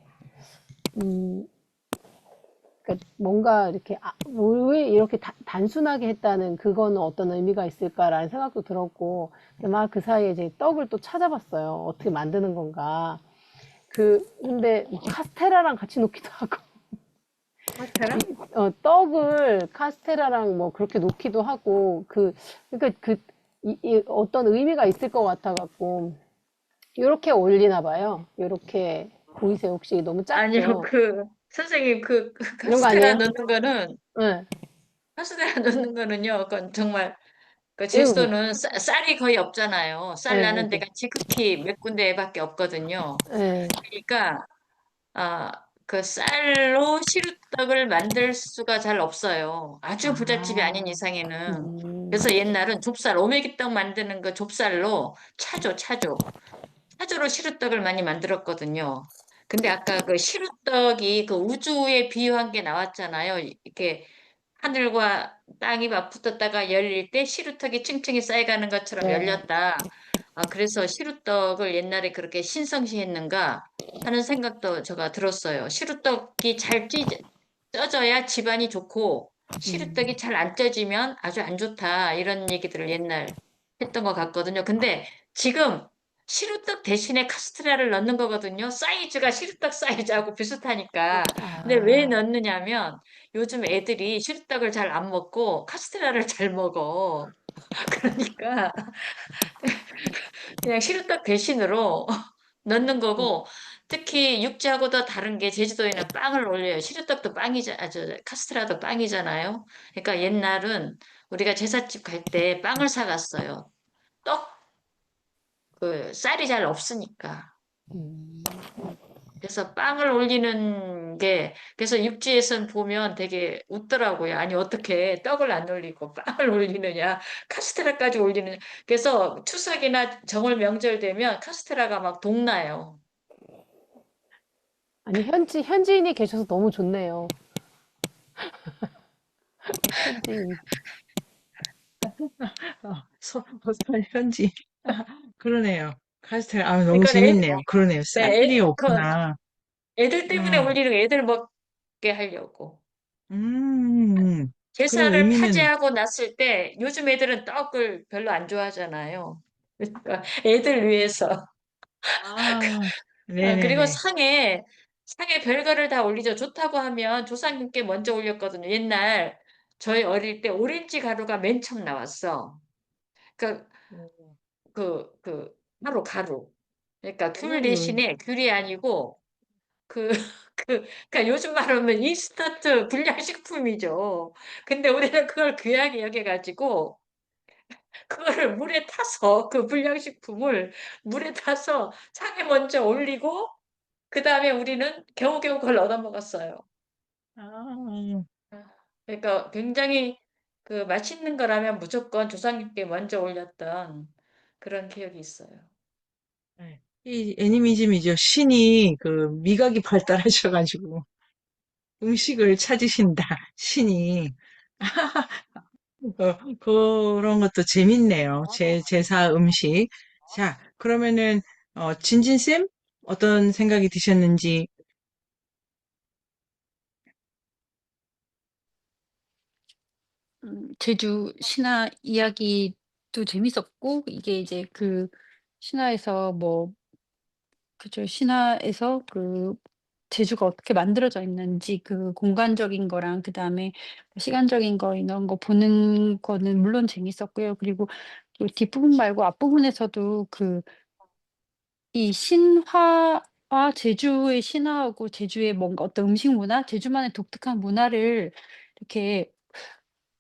그러니까 뭔가 이렇게 왜 이렇게 단순하게 했다는 그거는 어떤 의미가 있을까라는 생각도 들었고 막 그 사이에 이제 떡을 또 찾아봤어요. 어떻게 만드는 건가. 근데 뭐 카스테라랑 같이 놓기도 하고
카스테라?
떡을 카스테라랑 뭐 그렇게 놓기도 하고 그러니까 어떤 의미가 있을 것 같아 갖고 요렇게 올리나 봐요. 요렇게 보이세요? 혹시 너무
아니요,
작죠?
선생님,
이런 거
카스테라
아니에요?
넣는 거는,
네.
카스테라 넣는 거는요, 그건 정말,
이거
제주도는 쌀이 거의 없잖아요. 쌀
네,
나는
맞아.
데가 지극히 몇 군데밖에 없거든요.
네.
그러니까, 아, 그 쌀로 시루떡을 만들 수가 잘 없어요. 아주 부잣집이 아닌
아,
이상에는.
음,
그래서 옛날은 좁쌀, 오메기떡 만드는 그 좁쌀로 차조로 시루떡을 많이 만들었거든요. 근데 아까 그 시루떡이 그 우주에 비유한 게 나왔잖아요. 이렇게 하늘과 땅이 맞붙었다가 열릴 때 시루떡이 층층이 쌓여가는 것처럼
네.
열렸다. 그래서 시루떡을 옛날에 그렇게 신성시했는가 하는 생각도 제가 들었어요. 시루떡이 잘 쪄져야 집안이 좋고 시루떡이 잘 안 쪄지면 아주 안 좋다. 이런 얘기들을 옛날 했던 것 같거든요. 근데 지금 시루떡 대신에 카스테라를 넣는 거거든요. 사이즈가 시루떡 사이즈하고 비슷하니까. 근데 왜
아,
넣느냐면 요즘 애들이 시루떡을 잘 안 먹고 카스테라를 잘 먹어. 그러니까 그냥 시루떡 대신으로 넣는 거고 특히 육지하고도 다른 게 제주도에는 빵을 올려요. 시루떡도 카스테라도 빵이잖아요. 그러니까 옛날은 우리가 제삿집 갈 때 빵을 사갔어요. 떡, 쌀이 잘 없으니까.
음,
그래서 빵을 올리는 게, 그래서 육지에선 보면 되게 웃더라고요. 아니, 어떻게 떡을 안 올리고 빵을 올리느냐, 카스테라까지 올리느냐. 그래서 추석이나 정월 명절 되면 카스테라가 막 동나요.
아니, 현지인이 계셔서 너무 좋네요. 현지인.
현지. 그러네요. 카스텔, 너무
그러니까
재밌네요. 그러네요. 쌀이
네,
없구나.
애들 때문에
음,
올리는 거 애들 먹게 하려고.
음, 그런
제사를
의미는,
파제하고 났을 때 요즘 애들은 떡을 별로 안 좋아하잖아요. 그러니까 애들 위해서.
아,
그리고
네네네.
상에 별거를 다 올리죠. 좋다고 하면 조상님께 먼저 올렸거든요. 옛날 저희 어릴 때 오렌지 가루가 맨 처음 나왔어. 그러니까 가루. 그러니까 귤
오,
대신에 귤이 아니고 그, 그러니까 요즘 말하면 인스턴트 불량식품이죠. 근데 우리는 그걸 귀하게 여겨가지고 그거를 물에 타서 그 불량식품을 물에 타서 상에 먼저 올리고 그 다음에 우리는 겨우겨우 그걸 얻어먹었어요.
아,
그러니까 굉장히 맛있는 거라면 무조건 조상님께 먼저 올렸던 그런 기억이 있어요.
네. 이 애니미즘이죠. 신이 미각이 발달하셔가지고 음식을 찾으신다. 신이. 그런 것도 재밌네요. 제사 음식. 자, 그러면은, 진진쌤? 어떤 생각이 드셨는지.
제주 신화 이야기도 재밌었고 이게 이제 그 신화에서 뭐 그죠. 신화에서 제주가 어떻게 만들어져 있는지 그 공간적인 거랑 그다음에 시간적인 거 이런 거 보는 거는 물론 재밌었고요. 그리고 그 뒷부분 말고 앞부분에서도 이 신화와 제주의 신화하고 제주의 뭔가 어떤 음식 문화, 제주만의 독특한 문화를 이렇게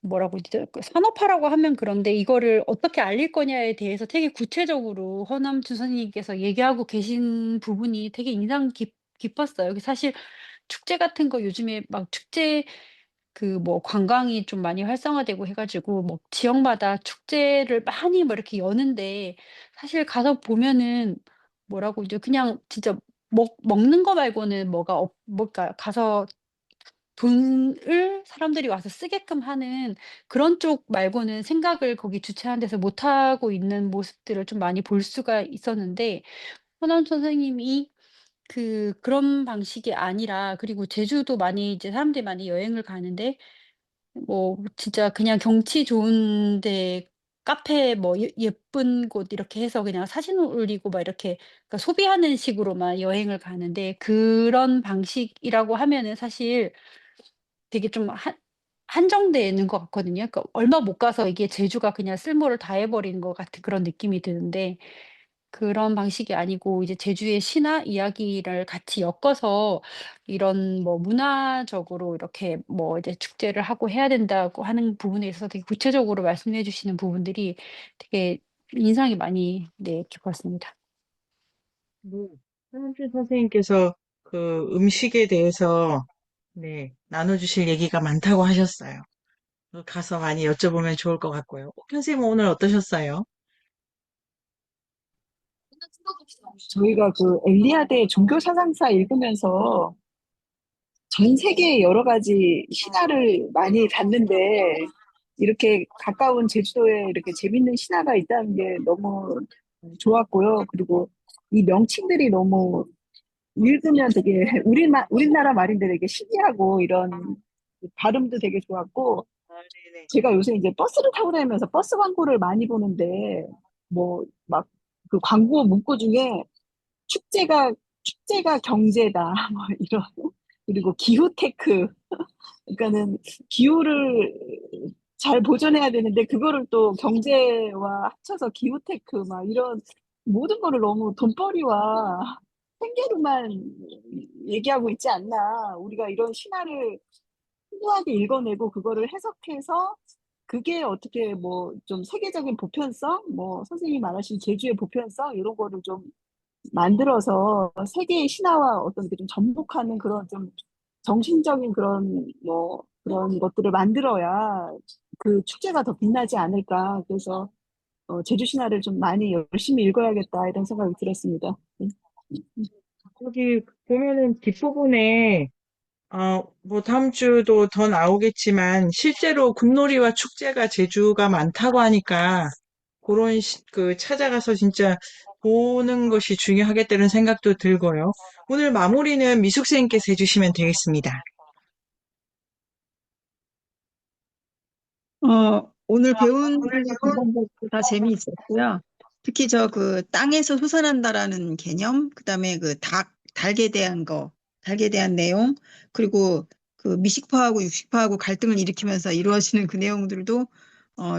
뭐라고 하죠? 산업화라고 하면 그런데 이거를 어떻게 알릴 거냐에 대해서 되게 구체적으로 허남준 선생님께서 얘기하고 계신 부분이 되게 인상 깊었어요. 사실 축제 같은 거 요즘에 막 축제 뭐 관광이 좀 많이 활성화되고 해 가지고 뭐 지역마다 축제를 많이 뭐 이렇게 여는데 사실 가서 보면은 뭐라고 이제 그냥 진짜 먹는 거 말고는 뭐가 뭘까 가서 돈을 사람들이 와서 쓰게끔 하는 그런 쪽 말고는 생각을 거기 주최하는 데서 못 하고 있는 모습들을 좀 많이 볼 수가 있었는데, 호남 선생님이 그런 방식이 아니라, 그리고 제주도 많이 이제 사람들이 많이 여행을 가는데 뭐 진짜 그냥 경치 좋은 데 카페 뭐 예쁜 곳 이렇게 해서 그냥 사진 올리고 막 이렇게, 그러니까 소비하는 식으로만 여행을 가는데, 그런 방식이라고 하면은 사실 되게 좀 한정되는 것 같거든요. 그러니까 얼마 못 가서 이게 제주가 그냥 쓸모를 다해 버리는 것 같은 그런 느낌이 드는데, 그런 방식이 아니고 이제 제주의 시나 이야기를 같이 엮어서 이런 뭐 문화적으로 이렇게 뭐 이제 축제를 하고 해야 된다고 하는 부분에 있어서 되게 구체적으로 말씀해 주시는 부분들이 되게 인상이 많이, 네, 깊었습니다.
네. 한은주 선생님께서 그 음식에 대해서 네, 나눠주실 얘기가 많다고 하셨어요. 가서 많이 여쭤보면 좋을 것 같고요. 선생님 오늘 어떠셨어요?
저희가 그 엘리아드의 종교 사상사 읽으면서 전 세계의 여러 가지 신화를 많이 봤는데 이렇게 가까운 제주도에 이렇게 재밌는 신화가 있다는 게 너무 좋았고요. 그리고 이 명칭들이 너무 읽으면 되게 우리나라 말인데 되게 신기하고 이런 발음도 되게 좋았고,
아, 네네.
제가 요새 이제 버스를 타고 다니면서 버스 광고를 많이 보는데 뭐 막 그 광고 문구 중에 축제가 경제다 뭐 이런, 그리고 기후 테크, 그러니까는 기후를 잘 보존해야 되는데 그거를 또 경제와 합쳐서 기후테크 막 이런 모든 거를 너무 돈벌이와 생계로만 얘기하고 있지 않나. 우리가 이런 신화를 풍부하게 읽어내고 그거를 해석해서 그게 어떻게 뭐 좀 세계적인 보편성, 뭐 선생님이 말하신 제주의 보편성 이런 거를 좀 만들어서 세계의 신화와 어떤 게 좀 접목하는 그런 좀 정신적인 그런 뭐 그런 것들을 만들어야 그 축제가 더 빛나지 않을까. 그래서 제주 신화를 좀 많이 열심히 읽어야겠다 이런 생각이 들었습니다. 네.
거기 보면은 뒷부분에 뭐 다음 주도 더 나오겠지만 실제로 군놀이와 축제가 제주가 많다고 하니까 그런 그 찾아가서 진짜 보는 것이 중요하겠다는 생각도 들고요. 오늘 마무리는 미숙 선생님께서 해주시면 되겠습니다.
오늘 배운 부분도 다 재미있었고요. 특히 저 그 땅에서 솟아난다라는 개념, 그다음에 그 닭에 대한 닭에 대한 내용, 그리고 그 미식파하고 육식파하고 갈등을 일으키면서 이루어지는 그 내용들도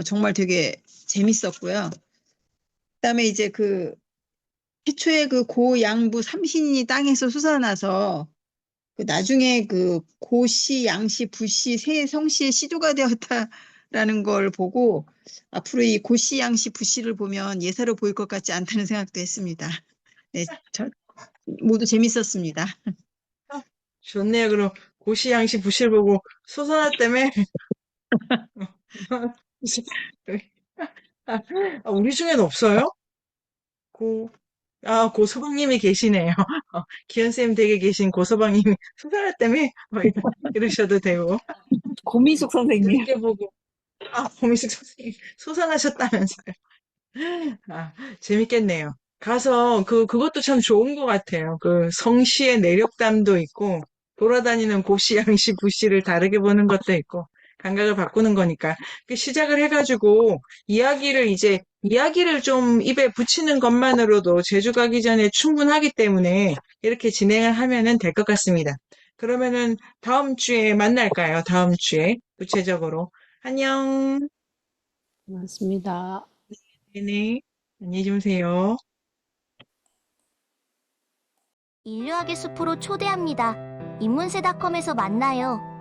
정말 되게 재밌었고요. 그다음에 이제 그 태초에 그 고양부 삼신이 땅에서 솟아나서 그 나중에 그 고씨, 양씨, 부씨 세 성씨의 시조가 되었다라는 걸 보고 앞으로 이 고씨, 양씨, 부씨를 보면 예사로 보일 것 같지 않다는 생각도 했습니다. 네, 모두 재밌었습니다.
좋네요. 그럼 고시양시 부실 보고 소선아 때문에 우리 중엔 없어요? 고, 고서방님이 계시네요. 기현쌤 댁에 계신 고서방님이 소선아 때문에 이러셔도 되고
고미숙 선생님.
재밌게 보고 고미숙 선생님 소선하셨다면서요. 재밌겠네요. 가서 그것도 참 좋은 것 같아요. 그 성씨의 내력담도 있고 돌아다니는 고씨, 양씨, 부씨를 다르게 보는 것도 있고 감각을 바꾸는 거니까 그 시작을 해가지고 이야기를 좀 입에 붙이는 것만으로도 제주 가기 전에 충분하기 때문에 이렇게 진행을 하면은 될 것 같습니다. 그러면은 다음 주에 만날까요? 다음 주에 구체적으로. 안녕.
고맙습니다.
네네. 안녕히 주무세요.
인류학의 숲으로 초대합니다. 인문세닷컴에서 만나요.